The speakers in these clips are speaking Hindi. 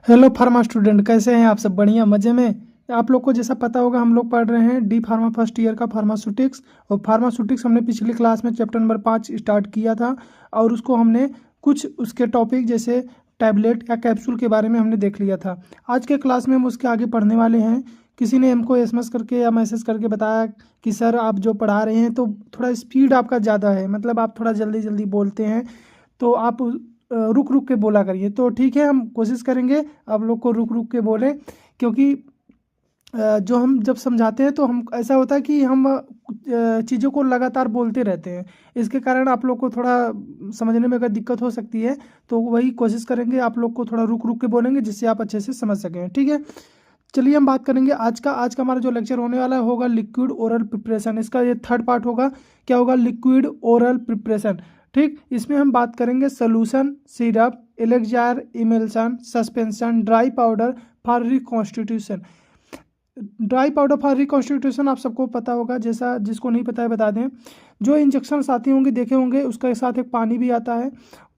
हेलो फार्मा स्टूडेंट, कैसे हैं आप सब? बढ़िया, मज़े में। आप लोग को जैसा पता होगा, हम लोग पढ़ रहे हैं डी फार्मा फर्स्ट ईयर का फार्मास्यूटिक्स। और फार्मास्यूटिक्स हमने पिछली क्लास में चैप्टर नंबर 5 स्टार्ट किया था। और उसको हमने कुछ उसके टॉपिक जैसे टैबलेट या कैप्सूल के बारे में हमने देख लिया था। आज के क्लास में हम उसके आगे पढ़ने वाले हैं। किसी ने हमको एसएमएस करके या मैसेज करके बताया कि सर आप जो पढ़ा रहे हैं तो थोड़ा स्पीड आपका ज़्यादा है, मतलब आप थोड़ा जल्दी जल्दी बोलते हैं, तो आप रुक रुक के बोला करिए। तो ठीक है, हम कोशिश करेंगे आप लोग को रुक रुक के बोलें, क्योंकि जो हम जब समझाते हैं तो हम ऐसा होता है कि हम चीज़ों को लगातार बोलते रहते हैं। इसके कारण आप लोग को थोड़ा समझने में अगर दिक्कत हो सकती है, तो वही कोशिश करेंगे आप लोग को थोड़ा रुक रुक के बोलेंगे, जिससे आप अच्छे से समझ सकें। ठीक है, चलिए हम बात करेंगे आज का हमारा जो लेक्चर होने वाला होगा लिक्विड ओरल प्रिपरेशन। इसका ये थर्ड पार्ट होगा। क्या होगा? Liquid oral preparation. ठीक, इसमें हम बात करेंगे solution, syrup, elixir, emulsion, suspension, dry powder for reconstitution. Dry powder for reconstitution आप सबको पता होगा, जैसा जिसको नहीं पता है बता दें। जो इंजेक्शन आती होंगे, देखे होंगे, उसके साथ एक पानी भी आता है।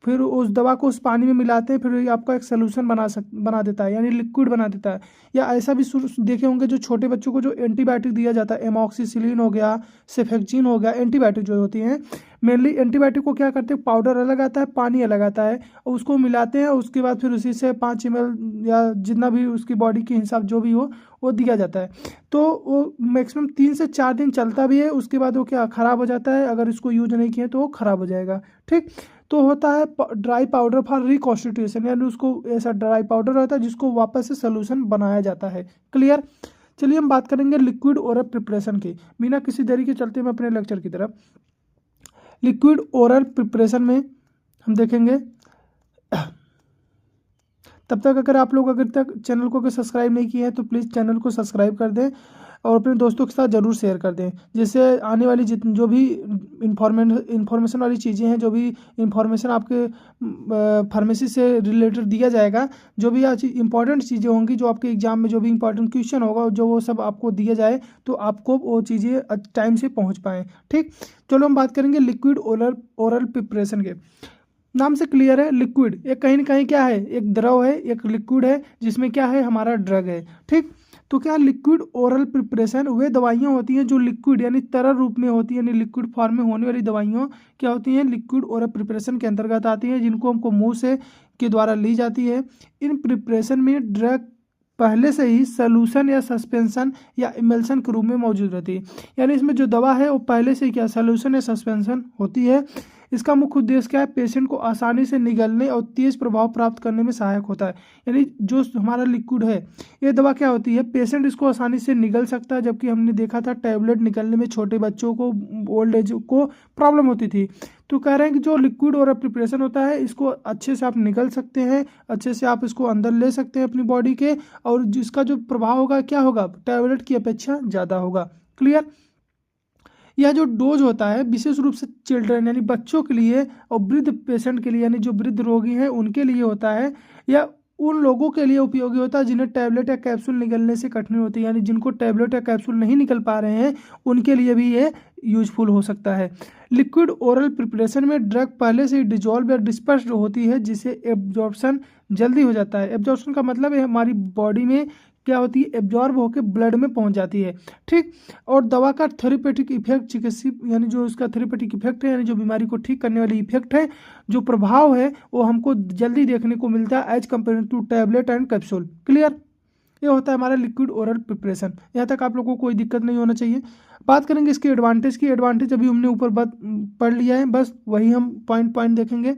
फिर उस दवा को उस पानी में मिलाते हैं, फिर ये आपका एक सोल्यूशन बना देता है, यानी लिक्विड बना देता है। या ऐसा भी देखे होंगे, जो छोटे बच्चों को जो एंटीबायोटिक दिया जाता है, एमॉक्सिसिलिन हो गया, सेफेक्जिन हो गया, एंटीबायोटिक जो होती हैं, मेनली एंटीबायोटिक को क्या करते हैं, पाउडर अलग आता है, पानी अलग आता है, और उसको मिलाते हैं। उसके बाद फिर उसी से 5 ml या जितना भी उसकी बॉडी के हिसाब जो भी हो वो दिया जाता है। तो वो मैक्सिमम 3 से 4 दिन चलता भी है। उसके बाद वो क्या ख़राब हो जाता है, अगर इसको यूज नहीं किए तो वो ख़राब हो जाएगा। ठीक, तो होता है ड्राई पाउडर फॉर रिकॉन्स्टिट्यूशन, यानी उसको ऐसा ड्राई पाउडर होता है जिसको वापस से सोल्यूशन बनाया जाता है। क्लियर? चलिए हम बात करेंगे लिक्विड ओरल प्रिपरेशन की। बिना किसी देरी के चलते हैं अपने लेक्चर की तरफ। लिक्विड ओरल प्रिपरेशन में हम देखेंगे, तब तक अगर तक चैनल को अगर सब्सक्राइब नहीं किए हैं तो प्लीज़ चैनल को सब्सक्राइब कर दें और अपने दोस्तों के साथ ज़रूर शेयर कर दें, जिससे आने वाली जो भी इंफॉर्मेशन वाली चीज़ें हैं, जो भी इंफॉर्मेशन आपके फार्मेसी से रिलेटेड दिया जाएगा, जो भी आज इंपॉर्टेंट चीज़ें होंगी, जो आपके एग्जाम में जो भी इंपॉर्टेंट क्वेश्चन होगा, जो वो सब आपको दिया जाए, तो आपको वो चीज़ें टाइम से पहुँच पाएँ। ठीक, चलो हम बात करेंगे लिक्विड ओरल प्रिपरेशन के। नाम से क्लियर है, लिक्विड एक कहीं ना कहीं क्या है, एक द्रव है, एक लिक्विड है, जिसमें क्या है, हमारा ड्रग है। ठीक, तो क्या लिक्विड ओरल प्रिपरेशन वे दवाइयाँ होती हैं जो लिक्विड यानी तरल रूप में होती है, यानी लिक्विड फॉर्म में होने वाली दवाइयाँ क्या होती हैं, लिक्विड ओरल प्रिपरेशन के अंतर्गत आती हैं, जिनको हमको मुंह से के द्वारा ली जाती है। इन प्रिपरेशन में ड्रग पहले से ही सोल्यूशन या सस्पेंशन या इमल्शन के रूप में मौजूद रहती है, यानी इसमें जो दवा है वो पहले से ही क्या सोल्यूशन या सस्पेंशन होती है। इसका मुख्य उद्देश्य क्या है, पेशेंट को आसानी से निगलने और तेज प्रभाव प्राप्त करने में सहायक होता है। यानी जो हमारा लिक्विड है, ये दवा क्या होती है, पेशेंट इसको आसानी से निगल सकता है, जबकि हमने देखा था टैबलेट निकलने में छोटे बच्चों को, ओल्ड एज को प्रॉब्लम होती थी। तो कह रहे हैं कि जो लिक्विड और प्रिपरेशन होता है, इसको अच्छे से आप निगल सकते हैं, अच्छे से आप इसको अंदर ले सकते हैं अपनी बॉडी के, और जिसका जो प्रभाव होगा क्या होगा, टैबलेट की अपेक्षा ज़्यादा होगा। क्लियर? यह जो डोज होता है विशेष रूप से चिल्ड्रन यानी बच्चों के लिए और वृद्ध पेशेंट के लिए, यानी जो वृद्ध रोगी हैं उनके लिए होता है, या उन लोगों के लिए उपयोगी होता है जिन्हें टैबलेट या कैप्सूल निगलने से कठिनाई होती है, यानी जिनको टैबलेट या कैप्सूल नहीं निकल पा रहे हैं, उनके लिए भी ये यूजफुल हो सकता है। लिक्विड ओरल प्रिपरेशन में ड्रग पहले से ही डिजॉल्व या डिस्पर्स होती है, जिससे एब्जॉर्प्शन जल्दी हो जाता है। एब्जॉर्प्शन का मतलब है हमारी बॉडी में क्या होती है, एब्जॉर्ब होकर ब्लड में पहुंच जाती है। ठीक, और दवा का थेरेपेटिक इफेक्ट, चिकित्सीय यानी जो उसका थेरेपेटिक इफेक्ट है, यानी जो बीमारी को ठीक करने वाली इफेक्ट है, जो प्रभाव है, वो हमको जल्दी देखने को मिलता है as compare to tablet and capsule. Clear? ये होता है हमारा लिक्विड ओरल प्रिपरेशन। यहाँ तक आप लोगों को कोई दिक्कत नहीं होना चाहिए। बात करेंगे इसके एडवांटेज की। एडवांटेज अभी हमने ऊपर पढ़ लिया है, बस वही हम पॉइंट पॉइंट देखेंगे।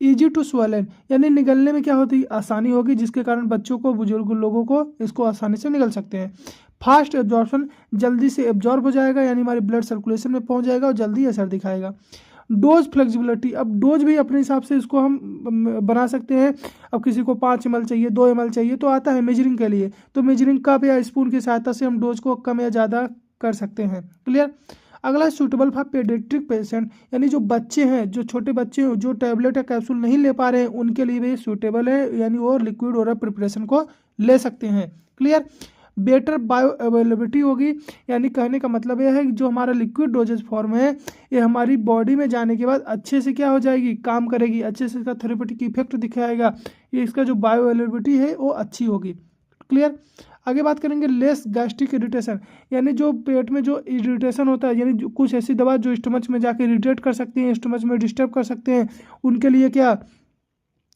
ईजी टू स्वेलन, यानी निगलने में क्या होती है, आसानी होगी, जिसके कारण बच्चों को, बुजुर्ग लोगों को इसको आसानी से निगल सकते हैं। फास्ट एब्जॉर्प्शन, जल्दी से एब्जॉर्ब हो जाएगा, यानी हमारे ब्लड सर्कुलेशन में पहुंच जाएगा और जल्दी असर दिखाएगा। डोज फ्लेक्सिबिलिटी, अब डोज भी अपने हिसाब से इसको हम बना सकते हैं। अब किसी को 5 ml चाहिए, 2 ml चाहिए, तो आता है मेजरिंग के लिए, तो मेजरिंग कप या स्पून की सहायता से हम डोज को कम या ज़्यादा कर सकते हैं। क्लियर? अगला सूटेबल फॉर पेडियाट्रिक पेशेंट, यानी जो बच्चे हैं, जो छोटे बच्चे हैं, जो टैबलेट या कैप्सूल नहीं ले पा रहे हैं, उनके लिए भी सूटेबल है, यानी वो लिक्विड ओरल प्रिपरेशन को ले सकते हैं। क्लियर? बेटर बायो अवेलेबिलिटी होगी। यानी कहने का मतलब यह है कि जो हमारा लिक्विड डोजेज फॉर्म है ये हमारी बॉडी में जाने के बाद अच्छे से क्या हो जाएगी, काम करेगी, अच्छे से इसका थेरेपेटिक इफेक्ट दिखाएगा, ये इसका जो बायो अवेलेबिलिटी है वो अच्छी होगी। क्लियर। आगे बात करेंगे लेस गैस्ट्रिक इरिटेशन, यानी जो पेट में जो इरिटेशन होता है, यानी कुछ ऐसी दवा जो स्टमच में जाकर इरिटेट कर सकती हैं, स्टमच में डिस्टर्ब कर सकते हैं, उनके लिए क्या,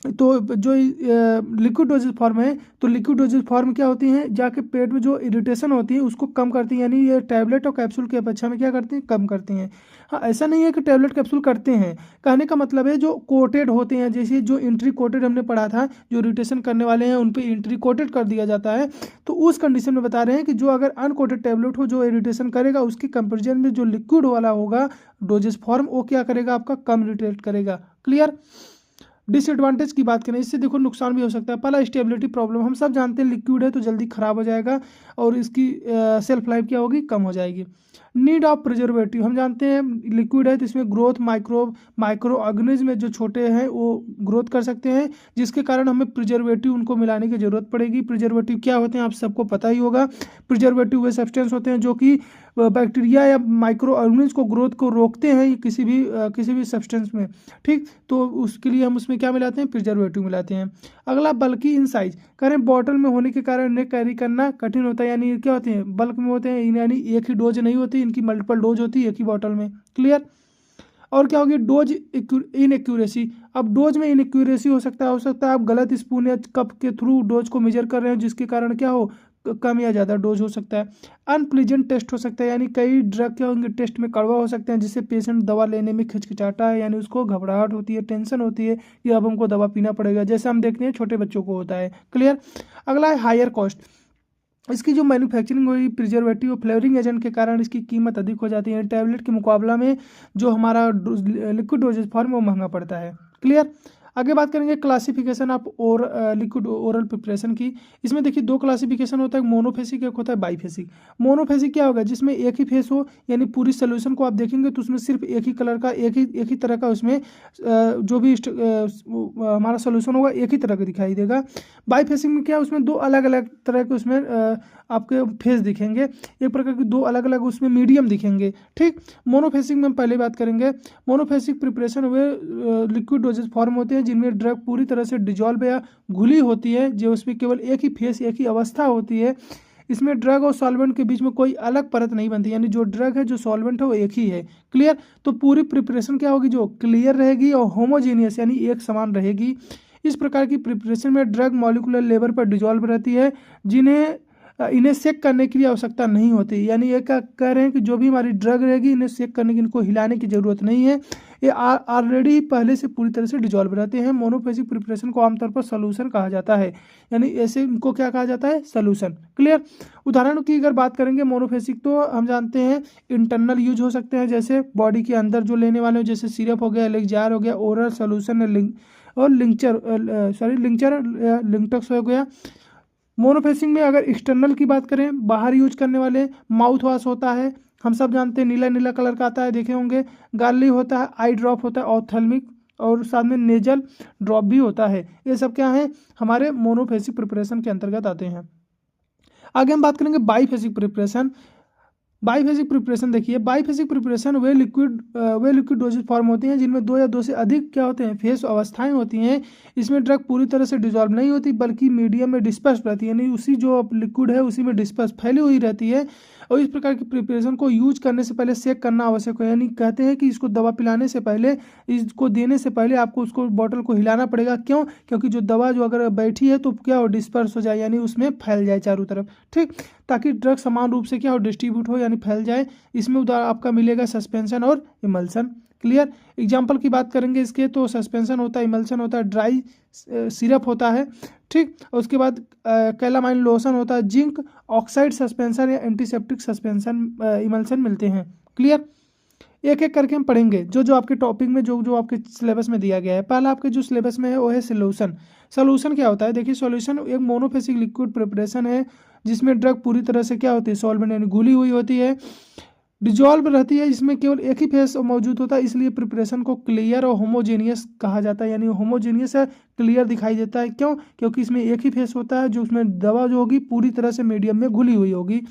तो जो लिक्विड डोजेज फॉर्म है, तो लिक्विड डोजेज फॉर्म क्या होती हैं, जाके पेट में जो इरिटेशन होती है उसको कम करती हैं। यानी ये टैबलेट और कैप्सूल की अपेक्षा में क्या करती हैं, कम करती हैं। हाँ, ऐसा नहीं है कि टैबलेट कैप्सूल करते हैं, कहने का मतलब है जो कोटेड होते हैं, जैसे जो इंट्री कोटेड हमने पढ़ा था, जो इरिटेशन करने वाले हैं उन पर इंट्री कोटेड कर दिया जाता है, तो उस कंडीशन में बता रहे हैं कि जो अगर अनकोटेड टैबलेट हो जो इरिटेशन करेगा, उसके कंपेरिजन में जो लिक्विड वाला होगा डोजेज फॉर्म वो क्या करेगा, आपका कम इरिटेट करेगा। क्लियर। डिसएडवांटेज की बात करें, इससे देखो नुकसान भी हो सकता है। पहला स्टेबिलिटी प्रॉब्लम, हम सब जानते हैं लिक्विड है तो जल्दी खराब हो जाएगा और इसकी सेल्फ लाइफ क्या होगी, कम हो जाएगी। नीड ऑफ प्रिजर्वेटिव, हम जानते हैं लिक्विड है तो इसमें ग्रोथ माइक्रो ऑर्गेनिज्म जो छोटे हैं वो ग्रोथ कर सकते हैं, जिसके कारण हमें प्रिजर्वेटिव उनको मिलाने की जरूरत पड़ेगी। प्रिजर्वेटिव क्या होते हैं आप सबको पता ही होगा। प्रिजर्वेटिव वे सब्सटेंस होते हैं जो कि बैक्टीरिया या माइक्रो ऑर्गेनिज्म को ग्रोथ को रोकते हैं किसी भी सब्सटेंस में। ठीक, तो उसके लिए हम उसमें क्या मिलाते हैं, प्रिजर्वेटिव मिलाते हैं। अगला बल्कि इन साइज, करें बॉटल में होने के कारण इन्हें कैरी करना कठिन होता है, यानी क्या होते हैं, बल्क में होते हैं, यानी एक ही डोज नहीं होती, इनकी मल्टीपल डोज होती है एक ही बॉटल में। क्लियर। और क्या होगी, डोज इनएक्यूरेसी, अब डोज में इनएक्यूरेसी हो सकता है आप गलत स्पून या कप के थ्रू डोज को मेजर कर रहे हो, जिसके कारण क्या हो, कम या ज़्यादा डोज हो सकता है। अनप्लीजेंट टेस्ट हो सकता है, यानी कई ड्रग क्या होंगे टेस्ट में कड़वा हो सकते हैं, जिससे पेशेंट दवा लेने में हिचकिचाता है, यानी उसको घबराहट होती है, टेंशन होती है कि अब हमको दवा पीना पड़ेगा, जैसे हम देखते हैं छोटे बच्चों को होता है। क्लियर। अगला है हायर कॉस्ट, इसकी जो मैन्युफैक्चरिंग हुई प्रिजर्वेटिव फ्लेवरिंग एजेंट के कारण इसकी कीमत अधिक हो जाती है। टैबलेट के मुकाबला में जो हमारा लिक्विड डोजेज फॉर्म वो महंगा पड़ता है। क्लियर। आगे बात करेंगे classification of liquid oral preparation की। इसमें देखिए दो क्लासिफिकेशन होता है, मोनोफेसिक एक होता है बाईफेसिक। मोनोफेसिक क्या होगा, जिसमें एक ही फेस हो, यानी पूरी सोल्यूशन को आप देखेंगे तो उसमें सिर्फ एक ही कलर का एक ही तरह का उसमें जो भी हमारा सोल्यूशन होगा एक ही तरह का दिखाई देगा। बाईफेसिक में क्या, उसमें दो अलग अलग तरह के उसमें आपके फेस दिखेंगे, एक प्रकार के दो अलग अलग उसमें मीडियम दिखेंगे। ठीक। मोनोफेसिक में हम पहले बात करेंगे। मोनोफेसिक प्रिपरेशन वे लिक्विड डोजेज फॉर्म होते हैं जिनमें ड्रग पूरी तरह से डिजॉल्व या घुली होती है, जो उसमें केवल एक ही फेस एक ही अवस्था होती है। इसमें ड्रग और सॉल्वेंट के बीच में कोई अलग परत नहीं बनती, यानी जो ड्रग है जो सॉल्वेंट है वो एक ही है। क्लियर। तो पूरी प्रिपरेशन क्या होगी, जो क्लियर रहेगी और होमोजीनियस यानी एक समान रहेगी। इस प्रकार की प्रिपरेशन में ड्रग मॉलिक्यूलर लेवल पर डिजॉल्व रहती है, इन्हें सेक करने की आवश्यकता नहीं होती। यानी ये क्या कह रहे हैं कि जो भी हमारी ड्रग रहेगी इन्हें सेक करने की, इनको हिलाने की जरूरत नहीं है, ये ऑलरेडी पहले से पूरी तरह से डिजॉल्व रहते हैं। मोनोफेसिक प्रिपरेशन को आमतौर पर सोल्यूशन कहा जाता है, यानी ऐसे इनको क्या कहा जाता है, सोल्यूशन। क्लियर। उदाहरण की अगर बात करेंगे मोनोफेसिक, तो हम जानते हैं इंटरनल यूज हो सकते हैं, जैसे बॉडी के अंदर जो लेने वाले हो, जैसे सिरप हो गया, एलेक्जार हो गया, ओरल सोल्यूशन और लिंकटक्स हो गया। मोनोफेसिंग में अगर एक्सटर्नल की बात करें, बाहर यूज करने वाले, माउथ वॉश होता है, हम सब जानते हैं नीला नीला कलर का आता है, देखे होंगे। गार्ली होता है, आई ड्रॉप होता है, ऑप्थेल्मिक, और साथ में नेजल ड्रॉप भी होता है। ये सब क्या है, हमारे मोनोफेसिक प्रिपरेशन के अंतर्गत आते हैं। आगे हम बात करेंगे बाईफेसिक प्रिपरेशन। बाईफेसिक प्रिपरेशन देखिए, बाईफेसिक प्रिपरेशन वे लिक्विड डोजेज फॉर्म होते हैं जिनमें दो या दो से अधिक क्या होते हैं, फेस अवस्थाएं होती हैं। इसमें ड्रग पूरी तरह से डिजॉल्व नहीं होती, बल्कि मीडियम में डिस्पर्स रहती है, यानी उसी जो लिक्विड है उसी में डिस्पर्स फैली हुई रहती है। और इस प्रकार की प्रिपरेशन को यूज करने से पहले सेक करना आवश्यक है, यानी कहते हैं कि इसको दवा पिलाने से पहले, इसको देने से पहले आपको उसको बॉटल को हिलाना पड़ेगा। क्यों? क्योंकि जो दवा जो अगर बैठी है तो क्या हो, डिस्पर्स हो जाए, यानी उसमें फैल जाए चारों तरफ। ठीक, ताकि ड्रग समान रूप से क्या हो, डिस्ट्रीब्यूट हो, यानी फैल जाए। इसमें आपका मिलेगा सस्पेंशन और इमल्सन। क्लियर। एग्जाम्पल की बात करेंगे इसके, तो सस्पेंशन होता है, इमल्सन होता है, ड्राई सिरप होता है। ठीक, और उसके बाद कैलामाइन लोशन होता है, जिंक ऑक्साइड सस्पेंशन या एंटीसेप्टिक सस्पेंशन इमल्सन मिलते हैं। क्लियर। एक एक करके हम पढ़ेंगे जो आपके टॉपिक में जो आपके सिलेबस में दिया गया है। पहला आपके जो सिलेबस में है वो है सोल्यूशन। सोल्यूशन क्या होता है, देखिए सोल्यूशन एक मोनोफेसिक लिक्विड प्रिपरेशन है जिसमें ड्रग पूरी तरह से क्या होती है, सॉल्वेंट यानी घुली हुई होती है। डिजॉल्व रहती है, इसमें केवल एक ही फेस मौजूद होता है, इसलिए प्रिपरेशन को क्लियर और होमोजेनियस कहा जाता है। यानी होमोजेनियस है, क्लियर दिखाई देता है। क्यों? क्योंकि इसमें एक ही फेस होता है, जो उसमें दवा जो होगी पूरी तरह से मीडियम में घुली हुई होगी।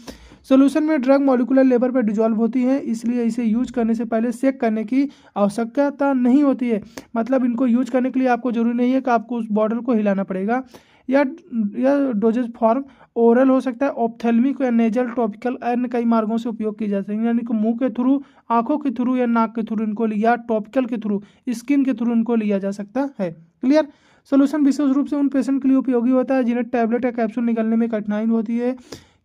सोल्यूशन में ड्रग मॉलिक्यूलर लेवल पर डिजॉल्व होती है, इसलिए इसे यूज करने से पहले चेक करने की आवश्यकता नहीं होती है। मतलब इनको यूज करने के लिए आपको जरूरी नहीं है कि आपको उस बॉटल को हिलाना पड़ेगा। या डोजेज फॉर्म ओरल हो सकता है, ऑप्थेल्मिक या नेजल, टॉपिकल, अन्य कई मार्गों से उपयोग की जा सकती है। यानी कि मुंह के थ्रू, आंखों के थ्रू या नाक के थ्रू इनको लिया, टॉपिकल के थ्रू, स्किन के थ्रू इनको लिया जा सकता है। क्लियर? सोल्यूशन विशेष रूप से उन पेशेंट के लिए उपयोगी होता है जिन्हें टैबलेट या कैप्सूल निकलने में कठिनाई होती है,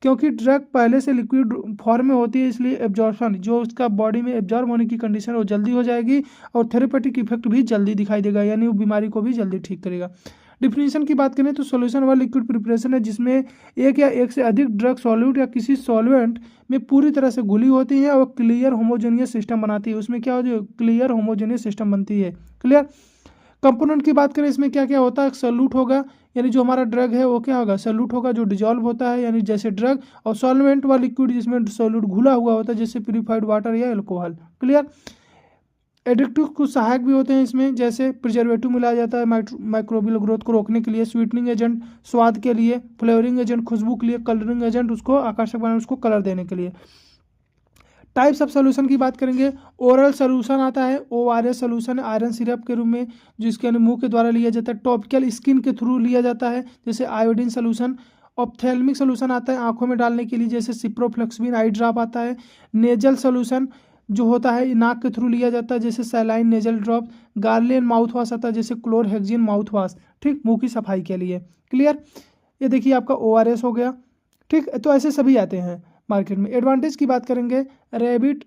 क्योंकि ड्रग पहले से लिक्विड फॉर्म में होती है, इसलिए एब्जॉर्प्शन जो उसका बॉडी में एब्जॉर्ब होने की कंडीशन वो जल्दी हो जाएगी और थेरेपेटिक इफेक्ट भी जल्दी दिखाई देगा, यानी वो बीमारी को भी जल्दी ठीक करेगा। डिफिनीशन की बात करें तो सॉल्यूशन वह लिक्विड प्रिपरेशन है जिसमें एक या एक से अधिक ड्रग सॉल्यूट या किसी सॉल्वेंट में पूरी तरह से घुली होती है और क्लियर होमोजेनियस सिस्टम बनाती है। उसमें क्या होती है? क्लियर होमोजेनियस सिस्टम बनती है। क्लियर? कंपोनेंट की बात करें, इसमें क्या क्या होता है? सॉल्यूट होगा, यानी जो हमारा ड्रग है वो क्या होगा? सॉल्यूट होगा, जो डिजॉल्व होता है, यानी जैसे ड्रग, और सॉल्वेंट व लिक्विड जिसमें सॉल्यूट घुला हुआ होता है, जैसे प्यूरिफाइड वाटर या अल्कोहल। क्लियर? एडिक्टिव कुछ सहायक भी होते हैं इसमें, जैसे प्रिजर्वेटिव मिलाया जाता है माइक्रोबियल ग्रोथ को रोकने के लिए, स्वीटनिंग एजेंट स्वाद के लिए, फ्लेवरिंग एजेंट खुशबू के लिए, कलरिंग एजेंट उसको आकर्षक बनाने, उसको कलर देने के लिए। टाइप्स ऑफ सोल्यूशन की बात करेंगे, ओरल सोल्यूशन आता है, ORS सोल्यूशन आयरन सिरप के रूप में जिसके मुंह के द्वारा लिया जाता है, टॉपिकल स्किन के थ्रू लिया जाता है जैसे आयोडीन सोल्यूशन, ऑप्थेल्मिक सोल्यूशन आता है आंखों में डालने के लिए जैसे सिप्रोफ्लेक्सबिन आई ड्रॉप आता है, नेजल सोल्यूशन जो होता है नाक के थ्रू लिया जाता है जैसे सैलाइन नेजल ड्रॉप, गार्लियन माउथ वॉश आता है जैसे क्लोरहेक्सिन माउथ वॉश, ठीक, मुंह की सफाई के लिए। क्लियर? ये देखिए आपका ORS हो गया। ठीक, तो ऐसे सभी आते हैं मार्केट में। एडवांटेज की बात करेंगे, रैपिड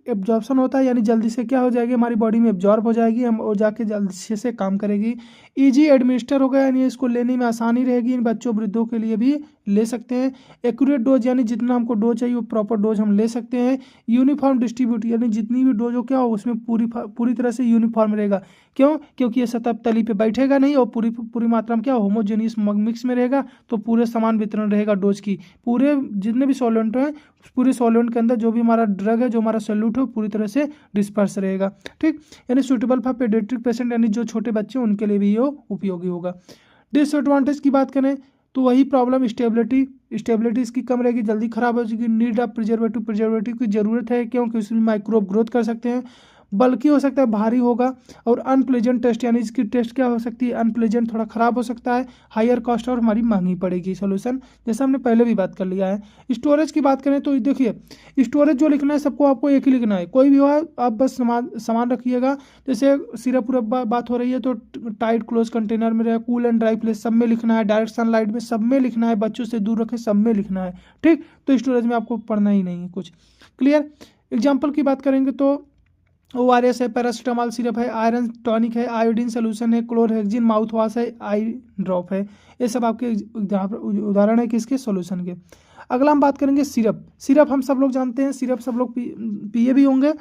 एब्जॉर्प्शन होता है, यानी जल्दी से क्या हो जाएगी हमारी बॉडी में एब्जॉर्ब हो जाएगी, हम और जाके जल्दी से काम करेगी। इजी एडमिनिस्टर होगा, यानी इसको लेने में आसानी रहेगी, इन बच्चों वृद्धों के लिए भी ले सकते हैं। एक्यूरेट डोज, यानी जितना हमको डोज चाहिए वो प्रॉपर डोज हम ले सकते हैं। यूनिफॉर्म डिस्ट्रीब्यूट, यानी जितनी भी डोज हो क्या हो उसमें पूरी तरह से यूनिफॉर्म रहेगा। क्यों? क्योंकि ये सतह तली पे बैठेगा नहीं और पूरी मात्रा में क्या होमोजेनियस मिक्स में रहेगा, तो पूरे समान वितरण रहेगा डोज की। पूरे जितने भी सॉल्वेंट हैं पूरे सॉल्वेंट के अंदर जो भी हमारा ड्रग है, जो हमारा सोल्यूट है, पूरी तरह से डिस्पर्स रहेगा। ठीक, यानी सुटेबल फॉर पेडियाट्रिक पेशेंट, यानी जो छोटे बच्चे हैं उनके लिए भी ये उपयोगी होगा। डिसएडवांटेज की बात करें तो वही प्रॉब्लम, स्टेबिलिटी इसकी कम रहेगी, जल्दी खराब हो जाएगी। नीड ऑफ प्रिजर्वेटिव की जरूरत है, क्योंकि उसमें माइक्रोब ग्रोथ कर सकते हैं। बल्कि हो सकता है, भारी होगा, और अनप्लेजेंट टेस्ट, यानी इसकी टेस्ट क्या हो सकती है? अनप्लेजेंट, थोड़ा खराब हो सकता है। हायर कॉस्ट और हमारी महंगी पड़ेगी सोल्यूशन, जैसे हमने पहले भी बात कर लिया है। स्टोरेज की बात करें तो देखिए, स्टोरेज जो लिखना है सबको आपको एक ही लिखना है, कोई भी हो आप बस सामान रखिएगा। जैसे सिरप बात हो रही है तो टाइट क्लोज कंटेनर में रहे, कूल एंड ड्राई प्लेस सब में लिखना है, डायरेक्ट सनलाइट में सब में लिखना है, बच्चों से दूर रखें सब में लिखना है। ठीक, तो स्टोरेज में आपको पढ़ना ही नहीं है कुछ। क्लियर? एग्जाम्पल की बात करेंगे तो ORS है, पैरासीटामॉल सिरप है, आयरन टॉनिक है, आयोडीन सोल्यूशन है, क्लोरहेक्सिन माउथ वॉश है, आई ड्रॉप है। ये सब आपके उदाहरण है किसके? सोल्यूशन के। अगला हम बात करेंगे सिरप हम सब लोग जानते हैं, सिरप सब लोग पिए भी होंगे।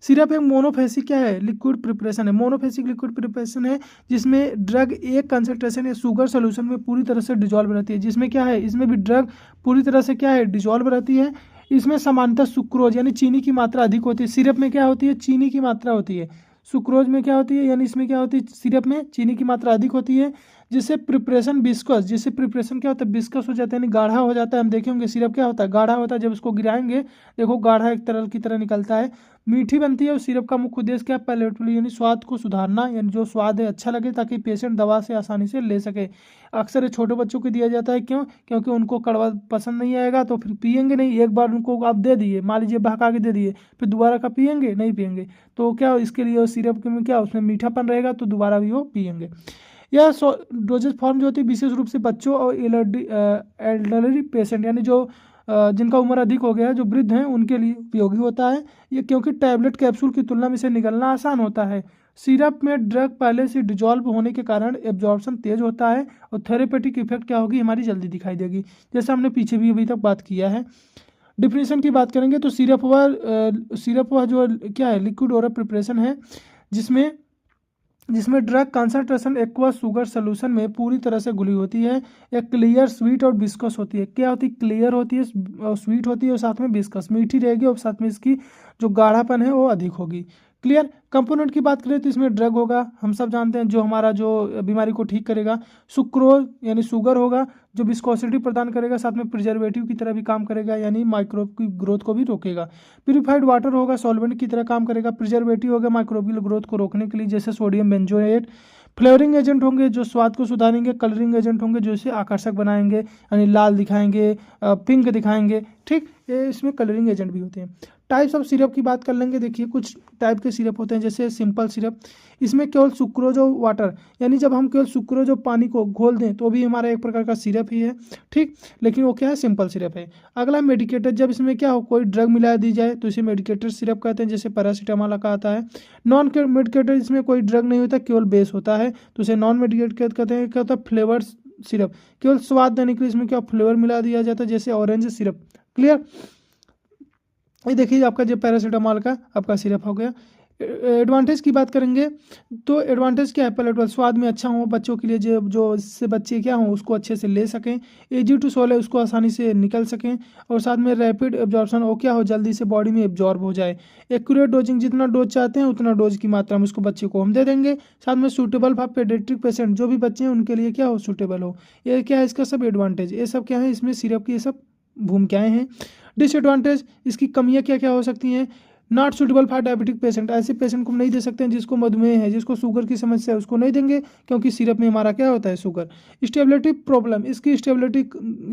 सिरप एक मोनोफेसिक क्या है? लिक्विड प्रिपरेशन है। मोनोफेसिक लिक्विड प्रिपरेशन है जिसमें ड्रग एक कंसंट्रेशन या शुगर सोल्यूशन में पूरी तरह से डिजॉल्व रहती है। जिसमें क्या है? इसमें भी ड्रग पूरी तरह से क्या है? डिजॉल्व रहती है। इसमें सामान्यतः सुक्रोज यानी चीनी की मात्रा अधिक होती है। सिरप में क्या होती है? चीनी की मात्रा होती है। सुक्रोज में क्या होती है? यानी इसमें क्या होती है? सिरप में चीनी की मात्रा अधिक होती है, जिससे प्रिपरेशन विस्कस, जिससे प्रिपरेशन क्या होता है? विस्कस हो जाता है, यानी गाढ़ा हो जाता है। हम देखेंगे सिरप क्या होता है? गाढ़ा होता है। जब इसको गिराएंगे देखो गाढ़ा एक तरल की तरह निकलता है, मीठी बनती है। और सिरप का मुख्य उद्देश्य क्या है? पैलेटेबल, यानी स्वाद को सुधारना, यानी जो स्वाद है अच्छा लगे ताकि पेशेंट दवा से आसानी से ले सके। अक्सर ये छोटे बच्चों को दिया जाता है। क्यों? क्योंकि उनको कड़वा पसंद नहीं आएगा तो फिर पियेंगे नहीं। एक बार उनको आप दे दिए, मान लीजिए बहका के दे दिए, फिर दोबारा का पियेंगे नहीं? पियेंगे। तो क्या इसके लिए सिरप में क्या उसमें मीठापन रहेगा तो दोबारा भी वो पियेंगे। यह डोजेज फॉर्म जो होती है विशेष रूप से बच्चों और एल्डरली पेशेंट, यानी जो जिनका उम्र अधिक हो गया है, जो वृद्ध हैं, उनके लिए उपयोगी होता है ये, क्योंकि टैबलेट कैप्सूल की तुलना में इसे निगलना आसान होता है। सिरप में ड्रग पहले से डिजॉल्व होने के कारण एब्जॉर्प्शन तेज होता है और थेरेपेटिक इफेक्ट क्या होगी? हमारी जल्दी दिखाई देगी, जैसा हमने पीछे भी अभी तक बात किया है। डिफिनीशन की बात करेंगे तो सिरप वह जो क्या है? लिक्विड ओरल प्रिपरेशन है जिसमें जिसमें drug concentration aqueous sugar solution में पूरी तरह से घुली होती है। एक क्लियर, स्वीट और बिस्कस होती है। क्या होती है? क्लियर होती है, स्वीट होती है और साथ में बिस्कस, मीठी रहेगी और साथ में इसकी जो गाढ़ापन है वो अधिक होगी। क्लियर। कंपोनेंट की बात करें तो इसमें ड्रग होगा, हम सब जानते हैं, जो हमारा जो बीमारी को ठीक करेगा। सुक्रोज यानी शुगर होगा, जो विस्कोसिटी प्रदान करेगा, साथ में प्रिजर्वेटिव की तरह भी काम करेगा, यानी माइक्रोब की ग्रोथ को भी रोकेगा। प्यूरिफाइड वाटर होगा, सॉल्वेंट की तरह काम करेगा। प्रिजर्वेटिव होगा माइक्रोबियल ग्रोथ को रोकने के लिए, जैसे सोडियम बेंजोएट। फ्लेवरिंग एजेंट होंगे जो स्वाद को सुधारेंगे। कलरिंग एजेंट होंगे जो इसे आकर्षक बनाएंगे, यानी लाल दिखाएंगे, पिंक दिखाएंगे। ठीक, ये इसमें कलरिंग एजेंट भी होते हैं। टाइप्स ऑफ सिरप की बात कर लेंगे। देखिए कुछ टाइप के सिरप होते हैं, जैसे सिंपल सिरप, इसमें केवल सुक्रोज और वाटर, यानी जब हम केवल सुक्रोज और पानी को घोल दें तो भी हमारा एक प्रकार का सिरप ही है। ठीक, लेकिन वो क्या है? सिंपल सिरप है। अगला मेडिकेटेड, जब इसमें क्या हो, कोई ड्रग मिला दी जाए तो इसे मेडिकेटेड सिरप कहते हैं, जैसे पैरासीटामोल का आता है। नॉन मेडिकेटेड, इसमें कोई ड्रग नहीं होता, केवल बेस होता है, तो इसे नॉन मेडिकेटेड कहते हैं। क्या होता है? फ्लेवर्ड सिरप, केवल स्वाद देने के लिए इसमें क्या फ्लेवर मिला दिया जाता है, जैसे ऑरेंज सिरप। क्लियर। ये देखिए आपका जो पैरासीटामोल का आपका सिरप हो गया। एडवांटेज की बात करेंगे तो एडवांटेज क्या है? पैलेटेबल, स्वाद में अच्छा हो, बच्चों के लिए जो जो इससे बच्चे क्या हों उसको अच्छे से ले सकें। इजी टू सोल है, उसको आसानी से निकल सकें। और साथ में रैपिड एब्जॉर्प्शन, और क्या हो, जल्दी से बॉडी में एब्जॉर्ब हो जाए। एक्यूरेट डोजिंग, जितना डोज चाहते हैं उतना डोज की मात्रा में उसको बच्चे को हम दे देंगे। साथ में सूटेबल फॉर पेडियाट्रिक पेशेंट, जो भी बच्चे हैं उनके लिए क्या हो, सूटेबल हो। ये क्या है? इसका सब एडवांटेज, ये सब क्या है इसमें सिरप की, ये सब भूमिकाएं हैं। डिसएडवांटेज, इसकी कमियां क्या क्या हो सकती हैं? Not suitable for diabetic patient, ऐसे पेशेंट को हम नहीं दे सकते हैं जिसको मधुमेह है, जिसको शुगर की समस्या है, उसको नहीं देंगे, क्योंकि सिरप में हमारा क्या होता है? शुगर। स्टेबिलिटी प्रॉब्लम, इसकी स्टेबिलिटी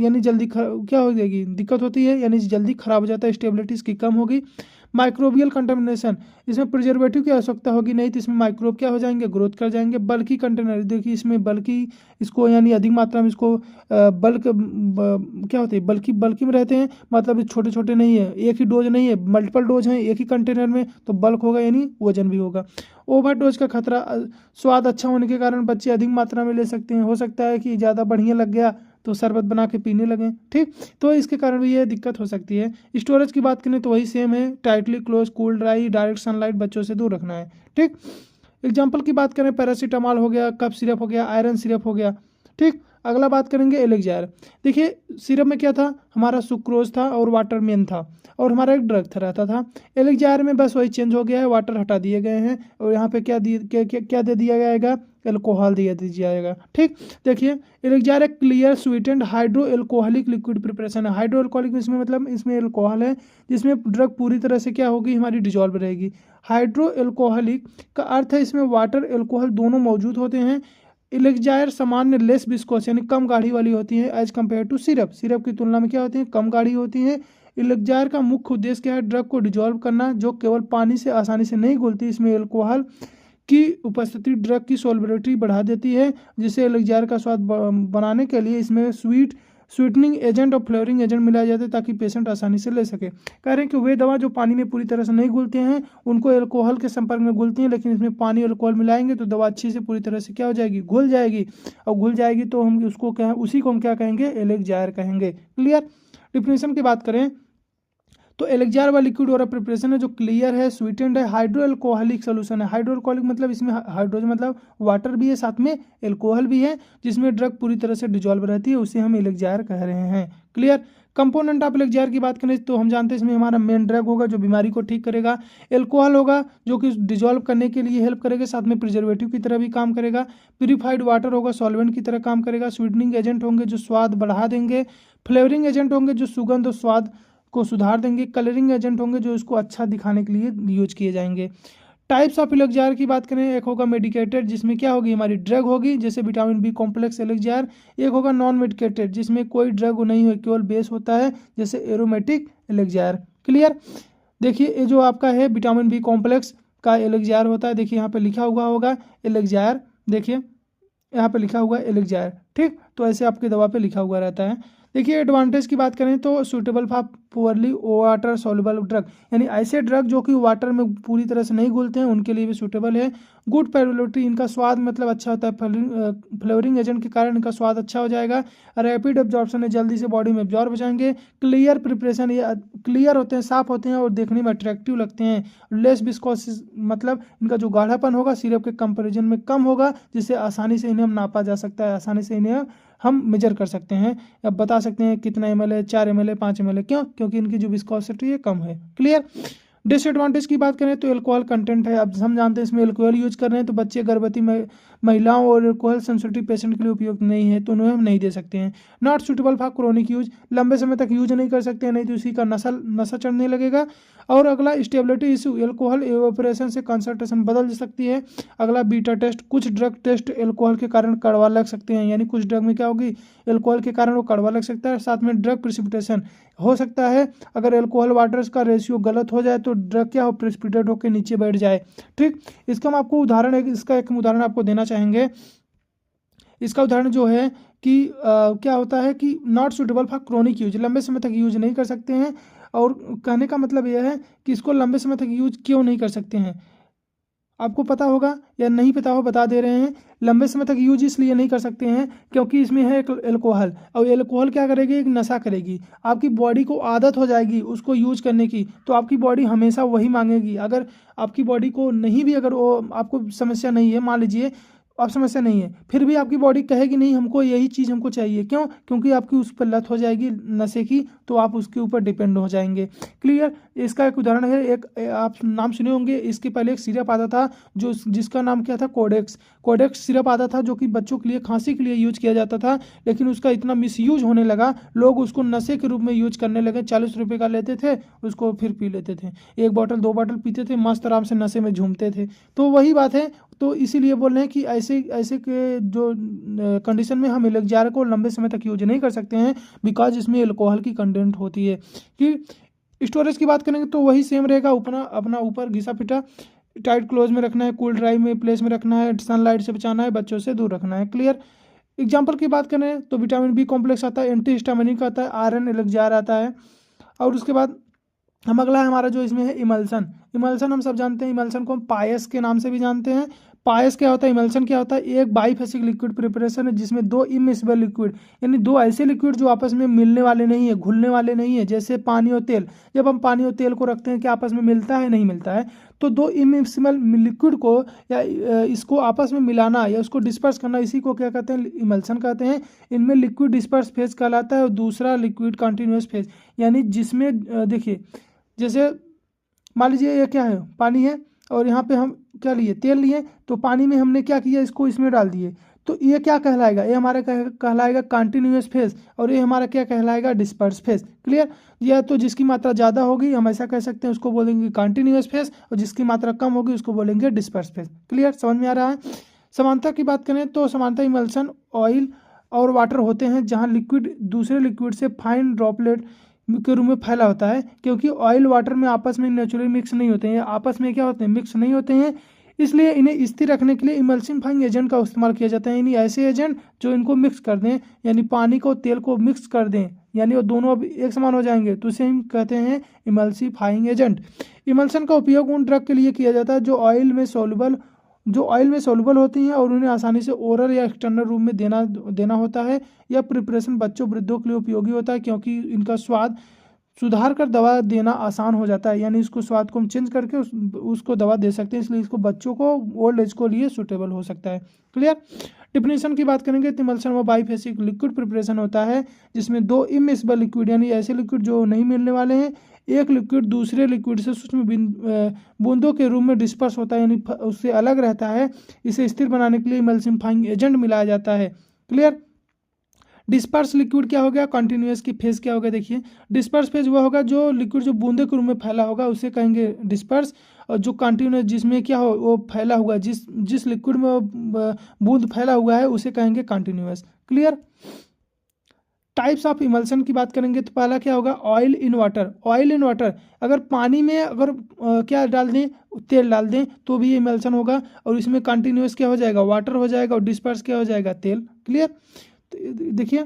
यानी जल्दी क्या हो जाएगी? दिक्कत होती है, यानी जल्दी खराब हो जाता है, स्टेबिलिटी इसकी कम होगी। माइक्रोबियल कंटामिनेशन, इसमें प्रिजर्वेटिव की आवश्यकता होगी नहीं, तो इसमें माइक्रोब क्या हो जाएंगे? ग्रोथ कर जाएंगे। बल्कि कंटेनर, देखिए इसमें बल्कि, इसको यानी अधिक मात्रा में इसको बल्क क्या होते हैं? बल्कि बल्कि में रहते हैं, मतलब छोटे छोटे नहीं है, एक ही डोज नहीं है, मल्टीपल डोज हैं एक ही कंटेनर में, तो बल्क होगा यानी वजन भी होगा। ओवरडोज का खतरा, स्वाद अच्छा होने के कारण बच्चे अधिक मात्रा में ले सकते हैं, हो सकता है कि ज़्यादा बढ़िया लग गया तो शरबत बना के पीने लगें। ठीक, तो इसके कारण भी ये दिक्कत हो सकती है। स्टोरेज की बात करें तो वही सेम है, tightly close, cool dry, direct sunlight, बच्चों से दूर रखना है। ठीक, एग्जाम्पल की बात करें, पैरासीटामोल हो गया, कफ सिरप हो गया, आयरन सिरप हो गया। ठीक, अगला बात करेंगे एलेक्सायर। देखिए सिरप में क्या था? हमारा सुक्रोज था और वाटर मेन था, और हमारा एक ड्रग था रहता था। एलेक्सायर में बस वही चेंज हो गया है, वाटर हटा दिए गए हैं, और यहाँ पे क्या दे दिया जाएगा? एल्कोहल दिया जाएगा। ठीक, देखिए एलेक्सायर एक clear sweetened hydro alcoholic liquid preparation है। हाइड्रो एल्कोहलिक इसमें मतलब इसमें एल्कोहल है, जिसमें ड्रग पूरी तरह से क्या होगी? हमारी डिजॉल्व रहेगी। हाइड्रो एल्कोहलिक का अर्थ है इसमें वाटर एल्कोहल दोनों मौजूद होते हैं। एलेक्सायर सामान्य लेस विस्कोस यानी कम गाढ़ी वाली होती है as compare to syrup, syrup की तुलना में क्या होती है? कम गाढ़ी होती है। एलेक्सायर का मुख्य उद्देश्य क्या है? ड्रग को डिजॉल्व करना, जो केवल पानी से आसानी से नहीं घुलती, इसमें एल्कोहल की उपस्थिति ड्रग की सोलबिलिटी बढ़ा देती है, जिससे एलेक्सायर का स्वाद बनाने के लिए इसमें स्वीटनिंग एजेंट और फ्लेवरिंग एजेंट मिलाए जाते हैं, ताकि पेशेंट आसानी से ले सके। कह रहे हैं कि वे दवा जो पानी में पूरी तरह से नहीं घुलते हैं उनको एल्कोहल के संपर्क में घुलती हैं, लेकिन इसमें पानी और अल्कोहल मिलाएंगे तो दवा अच्छी से पूरी तरह से क्या हो जाएगी? घुल जाएगी। और घुल जाएगी तो हम उसको क्या, उसी को हम क्या कहेंगे? एलेक्सायर कहेंगे। क्लियर। डिफिनेशन की बात करें तो एलेक्सायर वाला लिक्विड और प्रिपरेशन है जो क्लियर है, स्वीटेंड है, हाइड्रो एल्कोहलिक सोल्यूशन है। हाइड्रो एल्कोहलिक मतलब इसमें हाइड्रोजन मतलब वाटर भी है, साथ में एल्कोहल भी है, जिसमें ड्रग पूरी तरह से डिजॉल्व रहती है, उसे हम एलेक्सायर कह रहे हैं। क्लियर। कंपोनेंट ऑफ एलेक्सायर की बात करें तो हम जानते हैं इसमें हमारा मेन ड्रग होगा जो बीमारी को ठीक करेगा। एल्कोहल होगा जो कि डिजॉल्व करने के लिए हेल्प करेगा, साथ में प्रिजर्वेटिव की तरह भी काम करेगा। प्यूरिफाइड वाटर होगा, सॉल्वेंट की तरह काम करेगा। स्वीटनिंग एजेंट होंगे जो स्वाद बढ़ा देंगे। फ्लेवरिंग एजेंट होंगे जो सुगंध और स्वाद को सुधार देंगे। कलरिंग एजेंट होंगे जो इसको अच्छा दिखाने के लिए यूज किए जाएंगे। टाइप्स ऑफ एलेक्सायर की बात करें, एक होगा मेडिकेटेड जिसमें क्या होगी? हमारी ड्रग होगी, जैसे विटामिन बी कॉम्प्लेक्स एलेक्सायर। एक होगा नॉन मेडिकेटेड जिसमें कोई ड्रग नहीं हो, केवल बेस होता है, जैसे एरोमेटिक एलेक्सायर। क्लियर। देखिए ये जो आपका है विटामिन बी कॉम्प्लेक्स का एलेक्सायर होता है, देखिए यहाँ पे लिखा हुआ होगा एलेक्सायर, देखिए यहाँ पे लिखा हुआ है एलेक्सायर। ठीक, तो ऐसे आपकी दवा पे लिखा हुआ रहता है। देखिए एडवांटेज की बात करें तो suitable for poorly water soluble drug, यानी ऐसे ड्रग जो कि वाटर में पूरी तरह से नहीं घुलते हैं उनके लिए भी सूटेबल है। गुड पेरोलिटी, इनका स्वाद मतलब अच्छा होता है, फ्लेवरिंग एजेंट के कारण इनका स्वाद अच्छा हो जाएगा। रैपिड एब्जॉर्प्शन है, जल्दी से बॉडी में एब्जॉर्ब हो जाएंगे। क्लियर प्रिपरेशन, ये क्लियर होते हैं, साफ होते हैं और देखने में अट्रैक्टिव लगते हैं। लेस विस्कोसिस, मतलब इनका जो गाढ़ापन होगा सिरप के कंपैरिजन में कम होगा, जिससे आसानी से इन्हें हम नापा जा सकता है, आसानी से इन्हें हम मेजर कर सकते हैं। अब बता सकते हैं कितना ml है, 4 ml है, 5 ml है, क्यों? क्योंकि इनकी जो विस्कोसिटी है कम है। क्लियर। डिसएडवांटेज की बात करें तो एल्कोहल कंटेंट है। अब हम जानते हैं इसमें एल्कोहल यूज कर रहे हैं तो बच्चे, गर्भवती महिलाओं और एल्कोहल सेंसिटिव पेशेंट के लिए उपयुक्त नहीं है, तो उन्हें हम नहीं दे सकते हैं। Not suitable for chronic use, लंबे समय तक यूज नहीं कर सकते हैं, नहीं तो उसी का नशा चढ़ने लगेगा। और अगला स्टेबिलिटी इशू, एल्कोहल एवोपरेशन से कंसंट्रेशन बदल सकती है। अगला बीटा टेस्ट, कुछ ड्रग टेस्ट एल्कोहल के कारण कड़वा लग सकते हैं, यानी कुछ ड्रग में क्या होगी, एल्कोहल के कारण वो कड़वा लग सकता है। साथ में ड्रग प्रिसिपिटेशन हो सकता है, अगर एल्कोहल वाटर का रेशियो गलत हो जाए तो ड्रग क्या हो, प्रेसिपिटेट होकर नीचे बैठ जाए। ठीक, इसका हम आपको उदाहरण है, इसका एक उदाहरण आपको देना चाहेंगे। इसका उदाहरण जो है कि क्या होता है कि not suitable for chronic use, लंबे समय तक यूज नहीं कर सकते हैं। और कहने का मतलब यह है कि इसको लंबे समय तक यूज क्यों नहीं कर सकते हैं, आपको पता होगा या नहीं पता हो, बता दे रहे हैं। लंबे समय तक यूज इसलिए नहीं कर सकते हैं क्योंकि इसमें है एल्कोहल, और एल्कोहल क्या करेगी, एक नशा करेगी, आपकी बॉडी को आदत हो जाएगी उसको यूज करने की, तो आपकी बॉडी हमेशा वही मांगेगी। अगर आपकी बॉडी को नहीं भी, अगर वो आपको समस्या नहीं है, मान लीजिए अब समस्या नहीं है, फिर भी आपकी बॉडी कहेगी नहीं हमको यही चीज़ हमको चाहिए, क्यों? क्योंकि आपकी उस पर लत हो जाएगी नशे की, तो आप उसके ऊपर डिपेंड हो जाएंगे। क्लियर। इसका एक उदाहरण है, एक आप नाम सुने होंगे, इसके पहले एक सिरप आता था जो जिसका नाम क्या था, कोडेक्स। कोडेक्स सिरप आता था जो कि बच्चों के लिए खांसी के लिए यूज किया जाता था, लेकिन उसका इतना मिसयूज होने लगा, लोग उसको नशे के रूप में यूज करने लगे। 40 रुपये का लेते थे, उसको फिर पी लेते थे, 1 बॉटल 2 बॉटल पीते थे, मस्त आराम से नशे में झूमते थे। तो वही बात है, तो इसीलिए बोल रहे हैं कि ऐसे ऐसे के जो कंडीशन में हम एलेक्जार को लंबे समय तक यूज नहीं कर सकते हैं, बिकॉज इसमें अल्कोहल की कंटेंट होती है। कि स्टोरेज की बात करेंगे तो वही सेम रहेगा, अपना ऊपर घिसा पिटा, टाइट क्लोज में रखना है, कूल ड्राइव में प्लेस में रखना है, सनलाइट से बचाना है, बच्चों से दूर रखना है। क्लियर। एग्जाम्पल की बात करें तो विटामिन बी कॉम्प्लेक्स आता है, एंटी हिस्टामिनिक आता है, आयरन एलेक्जार आता है। और उसके बाद हम अगला है हमारा जो इसमें है इमल्सन। इमल्सन हम सब जानते हैं, इमल्सन को हम पायस के नाम से भी जानते हैं। पायस क्या होता है, इमल्सन क्या होता है, एक बाईफेसिक लिक्विड प्रिपरेशन है जिसमें 2 इमिसिबल लिक्विड, यानी 2 ऐसे लिक्विड जो आपस में मिलने वाले नहीं है, घुलने वाले नहीं है, जैसे पानी और तेल। जब हम पानी और तेल को रखते हैं क्या आपस में मिलता है, नहीं मिलता है, तो 2 इमिसिबल लिक्विड को या इसको आपस में मिलाना या उसको डिस्पर्स करना, इसी को क्या कहते हैं, इमल्सन कहते हैं। इनमें लिक्विड डिस्पर्स फेज कहलाता है और दूसरा लिक्विड कंटिन्यूस फेज, यानी जिसमें देखिए जैसे मान लीजिए ये क्या है, पानी है, और यहाँ पे हम क्या लिए, तेल लिए, तो पानी में हमने क्या किया, इसको इसमें डाल दिए, तो ये क्या कहलाएगा, ये हमारा कहलाएगा कंटिन्यूस फेज, और ये हमारा क्या कहलाएगा, डिस्पर्स फेज। क्लियर। या तो जिसकी मात्रा ज़्यादा होगी हम ऐसा कह सकते हैं, उसको बोलेंगे कंटिन्यूस फेज, और जिसकी मात्रा कम होगी उसको बोलेंगे डिस्पर्स फेज। क्लियर, समझ में आ रहा है। समानता की बात करें तो समानता इमल्सन ऑयल और वाटर होते हैं जहाँ लिक्विड दूसरे लिक्विड से फाइन ड्रॉपलेट के रूप में फैला होता है, क्योंकि ऑयल वाटर में आपस में नेचुरली मिक्स नहीं होते हैं, आपस में क्या होते हैं, मिक्स नहीं होते हैं, इसलिए इन्हें स्थिर रखने के लिए इमल्सिफाइंग एजेंट का इस्तेमाल किया जाता है, यानी ऐसे एजेंट जो इनको मिक्स कर दें, यानी पानी को तेल को मिक्स कर दें, यानी वो दोनों अब एक समान हो जाएंगे, तो इसे हम कहते हैं इमल्सिफाइंग एजेंट। इमल्सन का उपयोग उन ड्रग के लिए किया जाता है जो ऑयल में सोलुबल होती हैं और उन्हें आसानी से ओरल या एक्सटर्नल रूप में देना होता है। यह प्रिपरेशन बच्चों वृद्धों के लिए उपयोगी होता है क्योंकि इनका स्वाद सुधार कर दवा देना आसान हो जाता है, यानी इसको स्वाद को हम चेंज करके उसको दवा दे सकते हैं, इसलिए इसको बच्चों को ओल्ड एज को लिए सूटेबल हो सकता है। क्लियर। डिफिनेशन की बात करेंगे तो इमल्सन वो बाईफेसिक लिक्विड प्रिपरेशन होता है जिसमें 2 इमिसिबल लिक्विड, यानी ऐसे लिक्विड जो नहीं मिलने वाले हैं, एक लिक्विड दूसरे लिक्विड से सूक्ष्म बूंदों के रूप में डिस्पर्स होता है, यानी उससे अलग रहता है। इसे स्थिर बनाने के लिए इमल्सिफाइंग एजेंट मिलाया जाता है। क्लियर। डिस्पर्स लिक्विड क्या हो गया, कंटिन्यूस की फेज क्या हो गया, देखिए डिस्पर्स फेज वह होगा जो लिक्विड जो बूंदे के रूप में फैला होगा उसे कहेंगे डिस्पर्स, और जो कंटिन्यूस जिसमें क्या हो वो फैला हुआ, जिस लिक्विड में बूंद फैला हुआ है उसे कहेंगे continuous. Clear. Types of emulsion की बात करेंगे तो पहला क्या होगा, oil in water. Oil in water, अगर पानी में अगर क्या डाल दें, तेल डाल दें तो भी इमल्सन होगा, और इसमें कंटिन्यूस क्या हो जाएगा, वाटर हो जाएगा, और डिस्पर्स क्या हो जाएगा, तेल। क्लियर। देखिए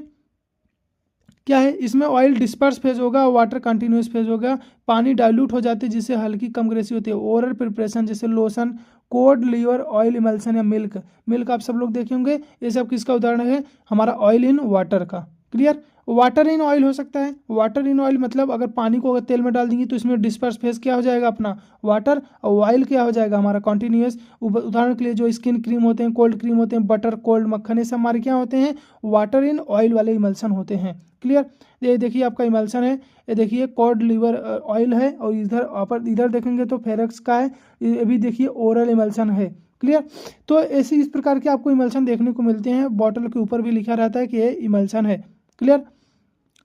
क्या है, इसमें ऑयल डिस्पर्स फेज होगा, वाटर कंटिन्यूस फेज होगा, पानी डाइल्यूट हो जाती है जिससे हल्की कम ग्रेसी होती है। ओरल प्रिपरेशन जैसे lotion, cod, liver oil emulsion या मिल्क, मिल्क आप सब लोग देखे होंगे, ये सब किसका उदाहरण है, हमारा ऑयल इन वाटर का। क्लियर। वाटर इन ऑयल हो सकता है, वाटर इन ऑयल मतलब अगर पानी को अगर तेल में डाल देंगे तो इसमें डिस्पर्स फेज क्या हो जाएगा अपना वाटर, और ऑयल क्या हो जाएगा हमारा कॉन्टिन्यूस। उदाहरण के लिए जो स्किन क्रीम होते हैं, कोल्ड क्रीम होते हैं, बटर, कोल्ड मक्खन, ये सब हमारे क्या होते हैं, वाटर इन ऑयल वाले इमल्सन होते हैं। क्लियर। ये देखिए आपका इमल्सन है, ये देखिए कॉड लीवर ऑयल है, और इधर देखेंगे तो फेरेक्स का है, ये भी देखिए ओरल इमल्सन है। क्लियर। तो ऐसी इस प्रकार के आपको इमल्सन देखने को मिलते हैं, बॉटल के ऊपर भी लिखा रहता है कि ये इमल्सन है। क्लियर।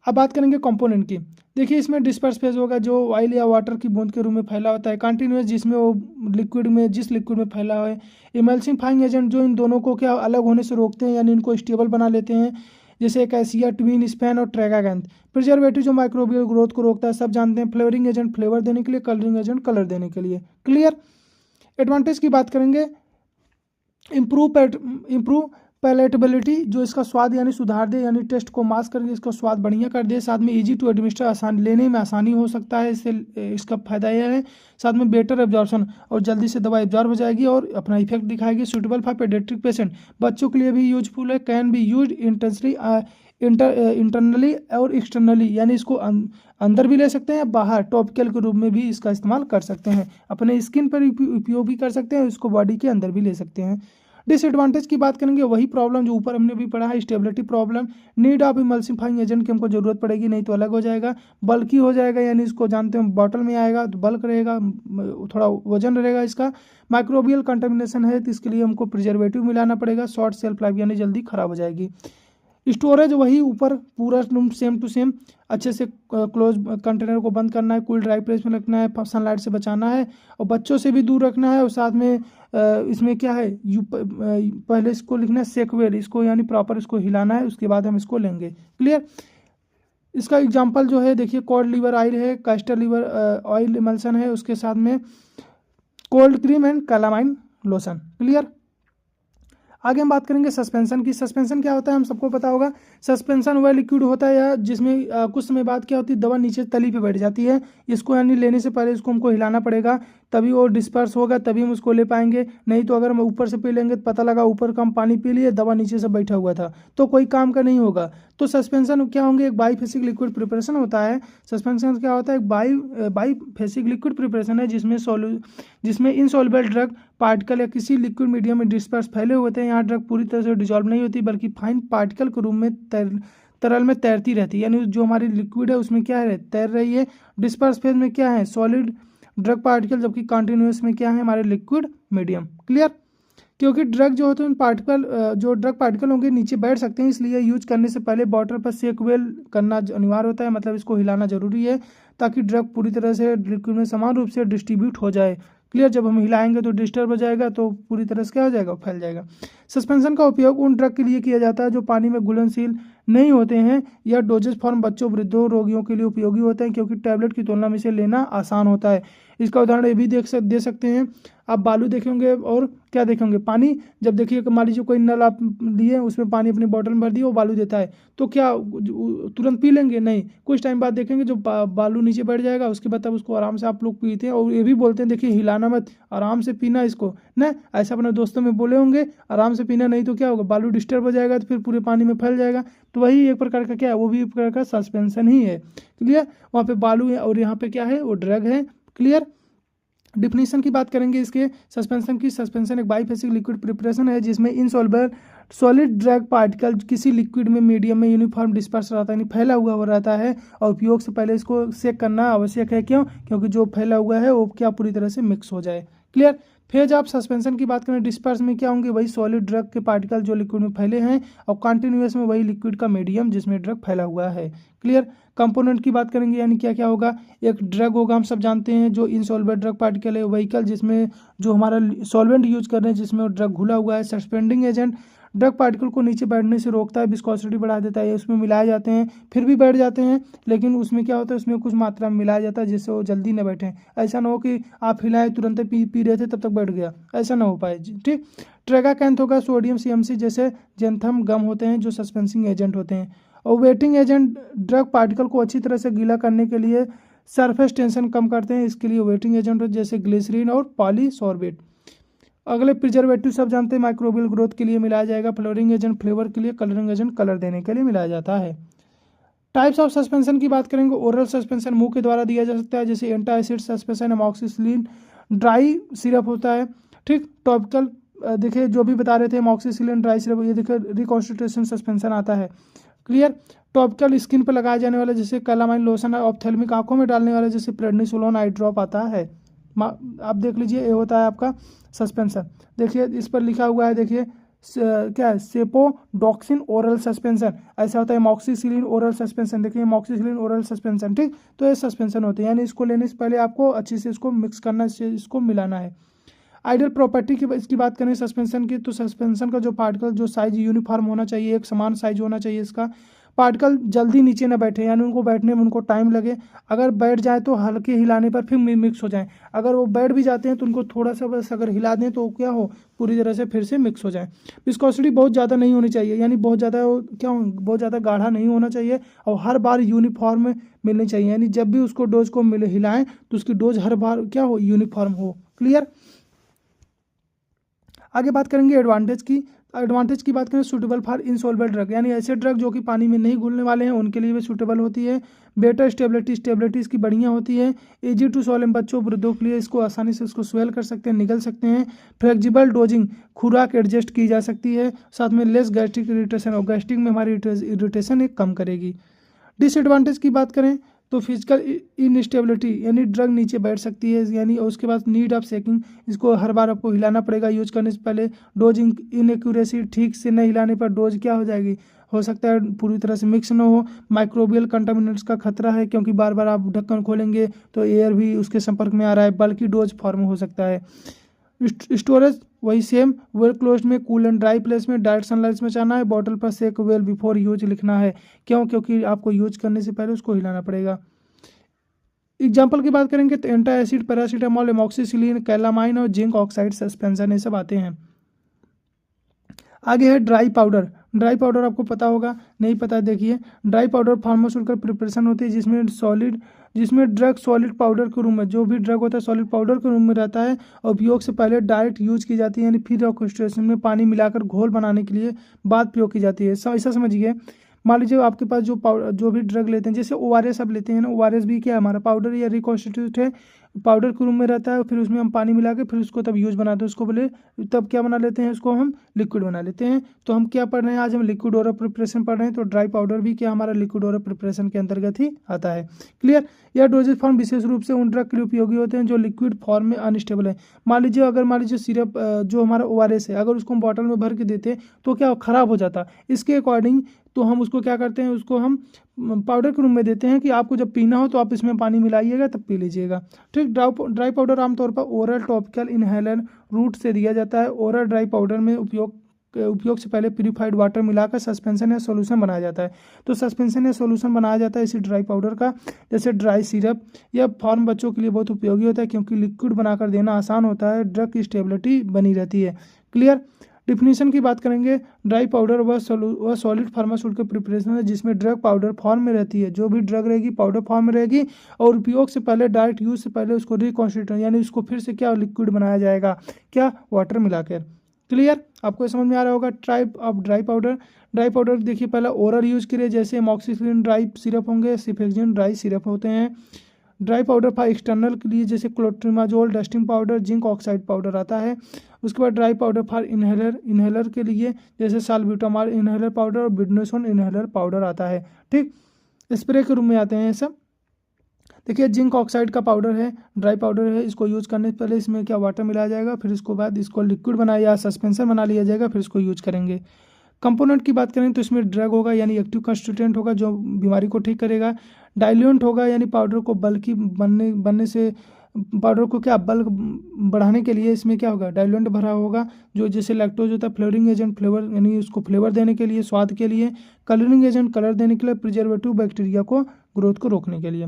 अब बात करेंगे कंपोनेंट की। देखिए इसमें डिस्पर्स फेज होगा जो ऑयल या वाटर की बूंद के रूप में फैला होता है। कंटिन्यूस जिसमें वो जिस लिक्विड में फैला हुआ है। इमल्सिफाइंग एजेंट जो इन दोनों को क्या अलग होने से रोकते हैं, यानी इनको स्टेबल बना लेते हैं, जैसे कैसिया, ट्विन स्पैन और ट्रैगागैंथ। प्रिजर्वेटिव जो माइक्रोबियल ग्रोथ को रोकता है, सब जानते हैं। फ्लेवरिंग एजेंट फ्लेवर देने के लिए, कलरिंग एजेंट कलर देने के लिए। क्लियर। एडवांटेज की बात करेंगे, इम्प्रूव पैलेटेबिलिटी, जो इसका स्वाद यानी सुधार दे, यानी टेस्ट को मास्क करके इसका स्वाद बढ़िया कर दे। साथ में इजी टू एडमिनिस्टर, आसान लेने में आसानी हो सकता है, इससे इसका फायदा यह है। साथ में बेटर एब्जॉर्प्शन, और जल्दी से दवा एब्जॉर्ब हो जाएगी और अपना इफेक्ट दिखाएगी। सूटेबल फॉर पेडियाट्रिक पेशेंट, बच्चों के लिए भी यूजफुल है। कैन बी यूज इंटरनली और एक्सटर्नली, यानी इसको अंदर भी ले सकते हैं, बाहर टॉपिकल के रूप में भी इसका इस्तेमाल कर सकते हैं। अपने स्किन पर उपयोग भी कर सकते हैं, इसको बॉडी के अंदर भी ले सकते हैं। डिसएडवांटेज की बात करेंगे, वही प्रॉब्लम जो ऊपर हमने भी पढ़ा है, stability problem. Need of emulsifying agent की हमको जरूरत पड़ेगी, नहीं तो अलग हो जाएगा। बल्कि हो जाएगा, यानी इसको जानते हैं बॉटल में आएगा तो बल्क रहेगा, थोड़ा वजन रहेगा इसका। माइक्रोबियल कंटेमिनेशन है तो इसके लिए हमको प्रिजर्वेटिव मिलाना पड़ेगा। शॉर्ट सेल्फ लाइफ, यानी जल्दी खराब हो जाएगी। स्टोरेज वही ऊपर पूरा सेम टू सेम, अच्छे से क्लोज कंटेनर को बंद करना है, कूल ड्राई प्लेस में रखना है, सनलाइट से बचाना है, और बच्चों से भी दूर रखना है। और साथ में इसमें क्या है, पहले इसको लिखना है सेकवेल, इसको यानी प्रॉपर इसको हिलाना है, उसके बाद हम इसको लेंगे। क्लियर। इसका एग्जाम्पल जो है देखिए, कॉड लीवर ऑयल है, कैस्टर लीवर ऑयल इमल्सन है, उसके साथ में cold cream and calamine lotion. Clear. आगे हम बात करेंगे सस्पेंशन की। सस्पेंशन क्या होता है हम सबको पता होगा। सस्पेंशन वह लिक्विड होता है या जिसमें कुछ समय बाद क्या होती है, दवा नीचे तली पे बैठ जाती है। इसको यानी लेने से पहले इसको हमको हिलाना पड़ेगा, तभी वो डिस्पर्स होगा, तभी हम उसको ले पाएंगे। नहीं तो अगर हम ऊपर से पी लेंगे तो पता लगा ऊपर का हम पानी पी लिए, दवा नीचे से बैठा हुआ था, तो कोई काम का नहीं होगा। तो सस्पेंशन क्या होंगे, एक बाईफेसिक लिक्विड प्रिपरेशन होता है। सस्पेंशन क्या होता है, एक बाईफेसिक लिक्विड प्रिपरेशन है जिसमें इनसॉल्युबल ड्रग पार्टिकल या किसी लिक्विड मीडियम में डिस्पर्स फैले हुए थे। यहाँ ड्रग पूरी तरह से डिजॉल्व नहीं होती, बल्कि फाइन पार्टिकल के रूप में तरल में तैरती रहती है, यानी जो हमारी लिक्विड है उसमें क्या है, तैर रही है। डिस्पर्स फेज में क्या है, सॉलिड ड्रग पार्टिकल, जबकि कॉन्टिन्यूस में क्या है, हमारे लिक्विड मीडियम। क्लियर। क्योंकि ड्रग जो होते हैं जो ड्रग पार्टिकल होंगे नीचे बैठ सकते हैं, इसलिए यूज करने से पहले बॉटल पर सेकवेल करना अनिवार्य होता है, मतलब इसको हिलाना जरूरी है ताकि ड्रग पूरी तरह से लिक्विड में समान रूप से डिस्ट्रीब्यूट हो जाए। क्लियर। जब हम हिलाएंगे तो डिस्टर्ब हो जाएगा, तो पूरी तरह से क्या हो जाएगा, फैल जाएगा। सस्पेंशन का उपयोग उन ड्रग के लिए किया जाता है जो पानी में घुलनशील नहीं होते हैं, या डोजेज फॉर्म बच्चों, वृद्धों, रोगियों के लिए उपयोगी होते हैं, क्योंकि टैबलेट की तुलना में इसे लेना आसान होता है। इसका उदाहरण ये भी दे सकते हैं आप, बालू देखेंगे और क्या देखेंगे, पानी। जब देखिए मान लीजिए कोई नल आप लिए, उसमें पानी अपनी बॉटल में भर दिए, वो बालू देता है, तो क्या तुरंत पी लेंगे, नहीं। कुछ टाइम बाद देखेंगे जो बालू नीचे बैठ जाएगा, उसके बाद तब उसको आराम से आप लोग पीते हैं। और ये भी बोलते हैं देखिए हिलाना मत, आराम से पीना इसको ना, ऐसा अपने दोस्तों में बोले होंगे, आराम से पीना, नहीं तो क्या होगा, बालू डिस्टर्ब हो जाएगा तो फिर पूरे पानी में फैल जाएगा। तो वही एक प्रकार का क्या है, वो भी एक प्रकार का सस्पेंशन ही है। क्लियर। वहाँ पे बालू है और यहाँ पे क्या है, वो ड्रग है। क्लियर। डिफिनीशन की बात करेंगे इसके सस्पेंशन की। सस्पेंशन एक बाईफेसिक लिक्विड प्रिपरेशन है जिसमें इनसॉल्युबल सॉलिड ड्रग पार्टिकल किसी लिक्विड में मीडियम में यूनिफॉर्म डिस्पर्स रहता है, यानी फैला हुआ हो रहता है, और उपयोग से पहले इसको सेक करना आवश्यक है। क्यों, क्योंकि जो फैला हुआ है वो क्या पूरी तरह से मिक्स हो जाए। क्लियर। फेज ऑफ सस्पेंशन की बात करें, डिस्पर्स में क्या होंगे, वही सॉलिड ड्रग के पार्टिकल जो लिक्विड में फैले हैं, और कंटिन्यूअस में वही लिक्विड का मीडियम जिसमें ड्रग फैला हुआ है। क्लियर। कंपोनेंट की बात करेंगे, यानी क्या क्या होगा, एक ड्रग होगा, हम सब जानते हैं, जो इनसॉल्वेंट ड्रग पार्टिकल है। व्हीकल, जिसमें जो हमारा सॉल्वेंट यूज कर रहे हैं जिसमें ड्रग घुला हुआ है। सस्पेंडिंग एजेंट, ड्रग पार्टिकल को नीचे बैठने से रोकता है, विस्कोसिटी बढ़ा देता है, उसमें मिलाए जाते हैं, फिर भी बैठ जाते हैं, लेकिन उसमें क्या होता है, उसमें कुछ मात्रा में मिलाया जाता है जिससे वो जल्दी न बैठे। ऐसा ना हो कि आप हिलाए तुरंत पी रहे थे तब तक बैठ गया, ऐसा ना हो पाए। ठीक। ट्रेगाकैंथ होगा, सोडियम CMC जैसे जेंथम गम होते हैं जो सस्पेंसिंग एजेंट होते हैं। और वेटिंग एजेंट ड्रग पार्टिकल को अच्छी तरह से गीला करने के लिए सरफेस टेंशन कम करते हैं, इसके लिए वेटिंग एजेंट जैसे ग्लिसरीन और पॉलीसॉर्बेट। अगले प्रिजर्वेटिव सब जानते हैं, माइक्रोबियल ग्रोथ के लिए मिलाया जाएगा, फ्लोरिंग एजेंट फ्लेवर के लिए, कलरिंग एजेंट कलर देने के लिए मिलाया जाता है। टाइप्स ऑफ सस्पेंशन की बात करेंगे, ओरल सस्पेंशन मुंह के द्वारा दिया जा सकता है, जैसे antacid suspension, amoxicillin dry syrup होता है। ठीक, टॉपिकल देखिए जो भी बता रहे थे एमॉक्सिसिलिन ड्राई सिरप, ये देखिए रिकॉन्स्टिट्यूशन सस्पेंशन आता है। क्लियर। टॉपिकल स्किन पर लगाए जाने वाला जैसे कैलामाइन लोशन, ऑप्थेल्मिक आंखों में डालने वाला जैसे प्रेडनिसोलोन आई ड्रॉप आता है। आप देख लीजिए, ये होता है आपका सस्पेंशन। देखिए इस पर लिखा हुआ है, देखिए क्या है, सेपोडॉक्सिन ओरल सस्पेंशन, ऐसा होता है मॉक्सिसिलिन ओरल सस्पेंशन। देखिए मॉक्सिसिलिन ओरल सस्पेंशन, ठीक, तो ये सस्पेंशन होते हैं, यानी इसको लेने से पहले आपको अच्छे से इसको मिक्स करना, इसको मिलाना है। आइडियल प्रॉपर्टी की इसकी बात करें सस्पेंशन की, तो सस्पेंशन का जो पार्टिकल जो साइज यूनिफॉर्म होना चाहिए, एक समान साइज होना चाहिए इसका। पार्टिकल जल्दी नीचे ना बैठे, यानी उनको बैठने में उनको टाइम लगे, अगर बैठ जाए तो हल्के हिलाने पर फिर मिक्स हो जाए, अगर वो बैठ भी जाते हैं तो उनको थोड़ा सा बस अगर हिला दें तो क्या हो, पूरी तरह से फिर से मिक्स हो जाए। विस्कोसिटी बहुत ज़्यादा नहीं होनी चाहिए, यानी बहुत ज़्यादा क्या हो, बहुत ज़्यादा गाढ़ा नहीं होना चाहिए, और हर बार यूनिफॉर्म मिलनी चाहिए, यानी जब भी उसको डोज को हिलाएं तो उसकी डोज हर बार क्या हो, यूनिफॉर्म हो। क्लियर। आगे बात करेंगे एडवांटेज की। एडवांटेज की बात करें, सूटेबल फॉर इनसॉल्युबल ड्रग, यानी ऐसे ड्रग जो कि पानी में नहीं घुलने वाले हैं उनके लिए भी सूटेबल होती है। बेटर स्टेबिलिटी इसकी बढ़िया होती है। इजी टू सॉल्व, बच्चों वृद्धों के लिए इसको आसानी से इसको स्वेल कर सकते हैं, निगल सकते हैं। फ्लेक्सिबल डोजिंग, खुराक एडजस्ट की जा सकती है। साथ में लेस गैस्ट्रिक इरिटेशन, और गैस्ट्रिक में हमारी इरिटेशन एक कम करेगी। डिसएडवांटेज की बात करें तो फिजिकल इनस्टेबिलिटी, यानी ड्रग नीचे बैठ सकती है, यानी और उसके बाद नीड ऑफ शेकिंग, इसको हर बार आपको हिलाना पड़ेगा यूज करने से पहले। डोज इनएक्यूरेसी, ठीक से नहीं हिलाने पर डोज क्या हो जाएगी, हो सकता है पूरी तरह से मिक्स न हो। माइक्रोबियल कंटामिनेंट्स का खतरा है, क्योंकि बार बार आप ढक्कन खोलेंगे तो एयर भी उसके संपर्क में आ रहा है, बल्कि डोज फॉर्म हो सकता है। स्टोरेज वही सेम, वेल क्लोज में, कूल एंड ड्राई प्लेस में, डायरेक्ट सनलाइट में जाना है। बॉटल पर सेक वेल बिफोर यूज लिखना है, क्यों, क्योंकि आपको यूज करने से पहले उसको हिलाना पड़ेगा। एग्जाम्पल की बात करेंगे तो एंटासिड, पैरासीटामोल, एमॉक्सिसिलिन, कैलामाइन और जिंक ऑक्साइड सस्पेंशन, ये सब आते हैं। आगे है ड्राई पाउडर। ड्राई पाउडर आपको पता होगा, नहीं पता देखिए, ड्राई पाउडर फार्मास्यूटिकल प्रिपरेशन होती है जिसमें ड्रग सॉलिड पाउडर के रूम में, जो भी ड्रग होता है सॉलिड पाउडर के रूम में रहता है, और उपयोग से पहले डायरेक्ट यूज की जाती है, यानी फिर ऑक्सीडेशन में पानी मिलाकर घोल बनाने के लिए बाद प्रयोग की जाती है। ऐसा समझिए, मान लीजिए आपके पास जो भी ड्रग लेते हैं, जैसे ORS आप लेते हैं ना, ORS भी क्या है, हमारा पाउडर या रिकॉन्स्टिट्यूट है, पाउडर के रूम में रहता है, फिर उसमें हम पानी मिला के फिर उसको तब यूज बनाते हैं, उसको बोले तब क्या बना लेते हैं, उसको हम लिक्विड बना लेते हैं। तो हम क्या पढ़ रहे हैं आज, हम लिक्विड ओरल प्रिपरेशन पढ़ रहे हैं, तो ड्राई पाउडर भी क्या हमारा लिक्विड ओरल प्रिपरेशन के अंतर्गत ही आता है। क्लियर। यह डोजेज फॉर्म विशेष रूप से उन ड्रग के लिए उपयोगी होते हैं जो लिक्विड फॉर्म में अनस्टेबल है। मान लीजिए सिरप जो हमारा ORS है, अगर उसको हम बॉटल में भर के देते तो क्या खराब हो जाता, इसके अकॉर्डिंग तो हम उसको क्या करते हैं, उसको हम पाउडर के रूम में देते हैं कि आपको जब पीना हो तो आप इसमें पानी मिलाइएगा तब पी लीजिएगा। ठीक। ड्राई पाउडर आमतौर पर ओरल, टॉपिकल, इनहेलर रूट से दिया जाता है। ओरल ड्राई पाउडर में उपयोग से पहले प्यूरिफाइड वाटर मिलाकर सस्पेंशन या सॉल्यूशन बनाया जाता है। तो सस्पेंशन या सॉल्यूशन बनाया जाता है इसी ड्राई पाउडर का, जैसे ड्राई सिरप। यह फॉर्म बच्चों के लिए बहुत उपयोगी होता है, क्योंकि लिक्विड बनाकर देना आसान होता है, ड्रग की स्टेबिलिटी बनी रहती है। क्लियर। डिफिनीशन की बात करेंगे, ड्राई पाउडर वह सॉलिड फार्मास्यूटिकल प्रिपरेशन है जिसमें ड्रग पाउडर फॉर्म में रहती है, जो भी ड्रग रहेगी पाउडर फॉर्म में रहेगी, और उपयोग से पहले डायरेक्ट यूज से पहले उसको रिकॉन्स्टिट्यूट, यानी उसको फिर से क्या लिक्विड बनाया जाएगा, क्या वाटर मिलाकर। क्लियर। आपको समझ में आ रहा होगा। टाइप ऑफ ड्राई पाउडर देखिए, पहला ओरल यूज के लिए जैसे एमॉक्सिसिलिन ड्राई सिरप होंगे, सिफेक्जिन ड्राई सिरप होते हैं। ड्राई पाउडर फॉर एक्सटर्नल के लिए जैसे clotrimazole, dusting powder, zinc oxide powder आता है। उसके बाद ड्राई पाउडर फॉर इनहेलर के लिए जैसे साल्ब्यूटामॉल इनहेलर पाउडर और बिडनोसोन इनहेलर पाउडर आता है। ठीक। स्प्रे के रूम में आते हैं ये सब। देखिए जिंक ऑक्साइड का पाउडर है, ड्राई पाउडर है, इसको यूज करने से पहले इसमें क्या वाटर मिलाया जाएगा, फिर इसको बाद इसको लिक्विड बनाया या सस्पेंशन बना लिया जाएगा, फिर इसको यूज करेंगे। कंपोनेंट की बात करें तो इसमें ड्रग होगा, यानी एक्टिव कंस्टिट्यूएंट होगा जो बीमारी को ठीक करेगा। डाइल्यूएंट होगा, यानी पाउडर को बल्कि बनने से पाउडर को क्या बल्क बढ़ाने के लिए इसमें क्या होगा, डाइल्यूएंट भरा होगा, जो जैसे लैक्टोज होता है। फ्लेवरिंग एजेंट, फ्लेवर यानी उसको फ्लेवर देने के लिए, स्वाद के लिए। कलरिंग एजेंट, कलर देने के लिए। प्रिजर्वेटिव, बैक्टीरिया को ग्रोथ को रोकने के लिए।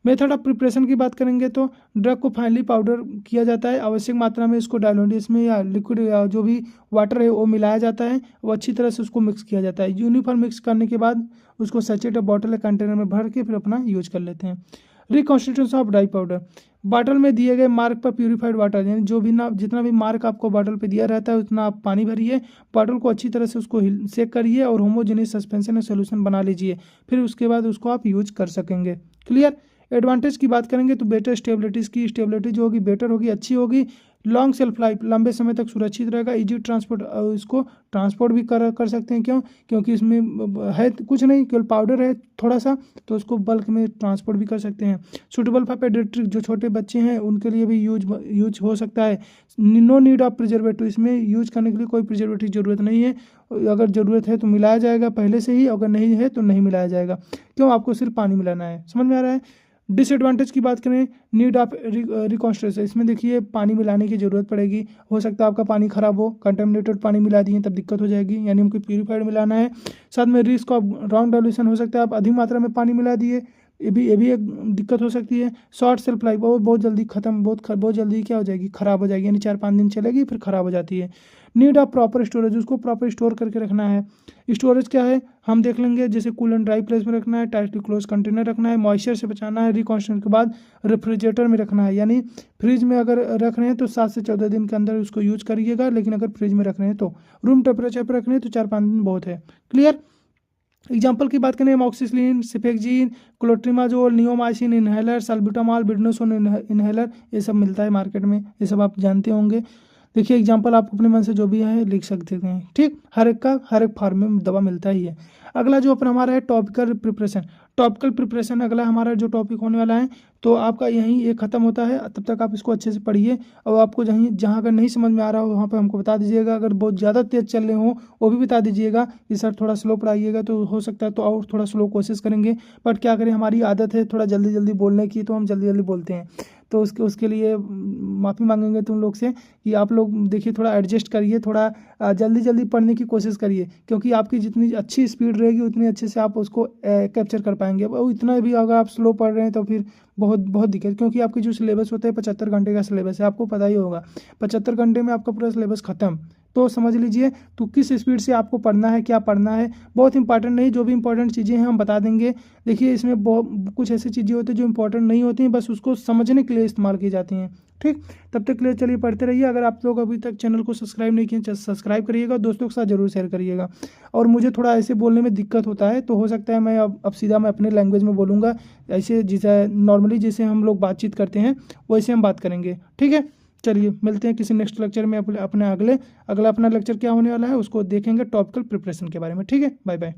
मेथड ऑफ प्रिपरेशन की बात करेंगे तो ड्रग को फाइनली पाउडर किया जाता है, आवश्यक मात्रा में इसको डायलूट इसमें या लिक्विड या जो भी वाटर है वो मिलाया जाता है, वो अच्छी तरह से उसको मिक्स किया जाता है। यूनिफॉर्म मिक्स करने के बाद उसको सैचेट बॉटल या कंटेनर में भर के फिर अपना यूज कर लेते हैं। Reconstitution of dry powder, bottle में दिए गए मार्क पर प्यूरिफाइड वाटर, यानी जो भी ना जितना भी मार्क आपको बॉटल पे दिया रहता है उतना आप पानी भरिए, बॉटल को अच्छी तरह से उसको सेक करिए और होमोजेनियस सस्पेंशन या सोल्यूशन बना लीजिए, फिर उसके बाद उसको आप यूज कर सकेंगे। क्लियर। एडवांटेज की बात करेंगे तो बेटर स्टेबिलिटीज़ की स्टेबिलिटी जो होगी बेटर होगी, अच्छी होगी, लॉन्ग सेल्फ लाइफ लंबे समय तक सुरक्षित रहेगा, इजी ट्रांसपोर्ट, इसको ट्रांसपोर्ट भी कर सकते हैं। क्यों? क्योंकि इसमें है कुछ नहीं, केवल पाउडर है थोड़ा सा, तो उसको बल्क में ट्रांसपोर्ट भी कर सकते हैं। सूटेबल फॉर पेडियाट्रिक, जो छोटे बच्चे हैं उनके लिए भी यूज हो सकता है। नो नीड ऑफ प्रिजर्वेटिव, इसमें यूज करने के लिए कोई प्रिजर्वेटिव ज़रूरत नहीं है, अगर ज़रूरत है तो मिलाया जाएगा पहले से ही, अगर नहीं है तो नहीं मिलाया जाएगा। क्यों? आपको सिर्फ पानी मिलाना है। समझ में आ रहा है। डिसएडवांटेज की बात करें, नीड ऑफ रिकॉन्स्ट्रेशन, इसमें देखिए पानी मिलाने की ज़रूरत पड़ेगी, हो सकता है आपका पानी ख़राब हो, कंटेमिनेटेड पानी मिला दिए तब दिक्कत हो जाएगी, यानी हमको प्यूरिफाइड मिलाना है। साथ में रिस्क ऑफ रॉन्ग डाइल्यूशन, हो सकता है आप अधिक मात्रा में पानी मिला दिए, ये भी एक दिक्कत हो सकती है। शॉर्ट सेल्फ लाइफ, वो बहुत जल्दी ख़त्म, बहुत जल्दी क्या हो जाएगी, ख़राब हो जाएगी, यानी 4-5 दिन चलेगी फिर ख़राब हो जाती है। नीड ऑफ प्रॉपर स्टोरेज, उसको प्रॉपर स्टोर करके रखना है। स्टोरेज क्या है हम देख लेंगे, जैसे कूल एंड ड्राई प्लेस में रखना है, टाइटली क्लोज कंटेनर रखना है, मॉइस्चर से बचाना है, रिकॉन्स्टेंट के बाद रेफ्रिजरेटर में रखना है, यानी फ्रिज में अगर रख रहे हैं तो 7 से 14 दिन के अंदर उसको यूज करिएगा, लेकिन अगर फ्रिज में रख रहे हैं तो रूम टेम्परेचर पर रख रहे हैं तो 4-5 दिन बहुत है। क्लियर। एग्जाम्पल की बात करें, amoxicillin, cephalexin, clotrimazole, neomycin inhaler, salbutamol, बिडनोसोन इनहेलर, ये सब मिलता है मार्केट में, ये सब आप जानते होंगे। देखिए एग्जाम्पल आप अपने मन से जो भी है लिख सकते हैं, ठीक। हर एक फार्म में दवा मिलता ही है। अगला जो अपना हमारा है टॉपिकल प्रिपरेशन। टॉपिकल प्रिपरेशन अगला हमारा जो टॉपिक होने वाला है, तो आपका यहीं ये खत्म होता है, तब तक आप इसको अच्छे से पढ़िए, और आपको जहाँ अगर नहीं समझ में आ रहा हो वहाँ पर हमको बता दीजिएगा, अगर बहुत ज़्यादा तेज़ चल रहे हो वो भी बता दीजिएगा कि सर थोड़ा स्लो पढ़ाइएगा, तो हो सकता है तो और थोड़ा स्लो कोशिश करेंगे, बट क्या करें हमारी आदत है थोड़ा जल्दी जल्दी बोलने की, तो हम जल्दी जल्दी बोलते हैं, तो उसके लिए माफ़ी मांगेंगे तुम लोग से कि आप लोग देखिए थोड़ा एडजस्ट करिए, थोड़ा जल्दी जल्दी पढ़ने की कोशिश करिए, क्योंकि आपकी जितनी अच्छी स्पीड रहेगी उतनी अच्छे से आप उसको कैप्चर कर पाएंगे। और इतना भी अगर आप स्लो पढ़ रहे हैं तो फिर बहुत बहुत दिक्कत, क्योंकि आपकी जो सिलेबस होता है 75 घंटे का सिलेबस है, आपको पता ही होगा 75 घंटे में आपका पूरा सिलेबस खत्म। तो समझ लीजिए तो किस स्पीड से आपको पढ़ना है, क्या पढ़ना है, बहुत इंपॉर्टेंट नहीं, जो भी इंपॉर्टेंट चीज़ें हैं हम बता देंगे। देखिए इसमें बहुत कुछ ऐसी चीज़ें होती हैं जो इंपॉर्टेंट नहीं होती हैं, बस उसको समझने के लिए इस्तेमाल की जाती हैं, ठीक। तब तक के लिए चलिए पढ़ते रहिए। अगर आप लोग अभी तक चैनल को सब्सक्राइब नहीं किए, सब्सक्राइब करिएगा, दोस्तों के साथ जरूर शेयर करिएगा। और मुझे थोड़ा ऐसे बोलने में दिक्कत होता है, तो हो सकता है मैं अब सीधा मैं अपने लैंग्वेज में बोलूँगा, ऐसे जैसे नॉर्मली जैसे हम लोग बातचीत करते हैं वैसे हम बात करेंगे, ठीक है। चलिए मिलते हैं किसी नेक्स्ट लेक्चर में, अपने अगला अपना लेक्चर क्या होने वाला है उसको देखेंगे, टॉपिकल प्रिपरेशन के बारे में, ठीक है। Bye bye.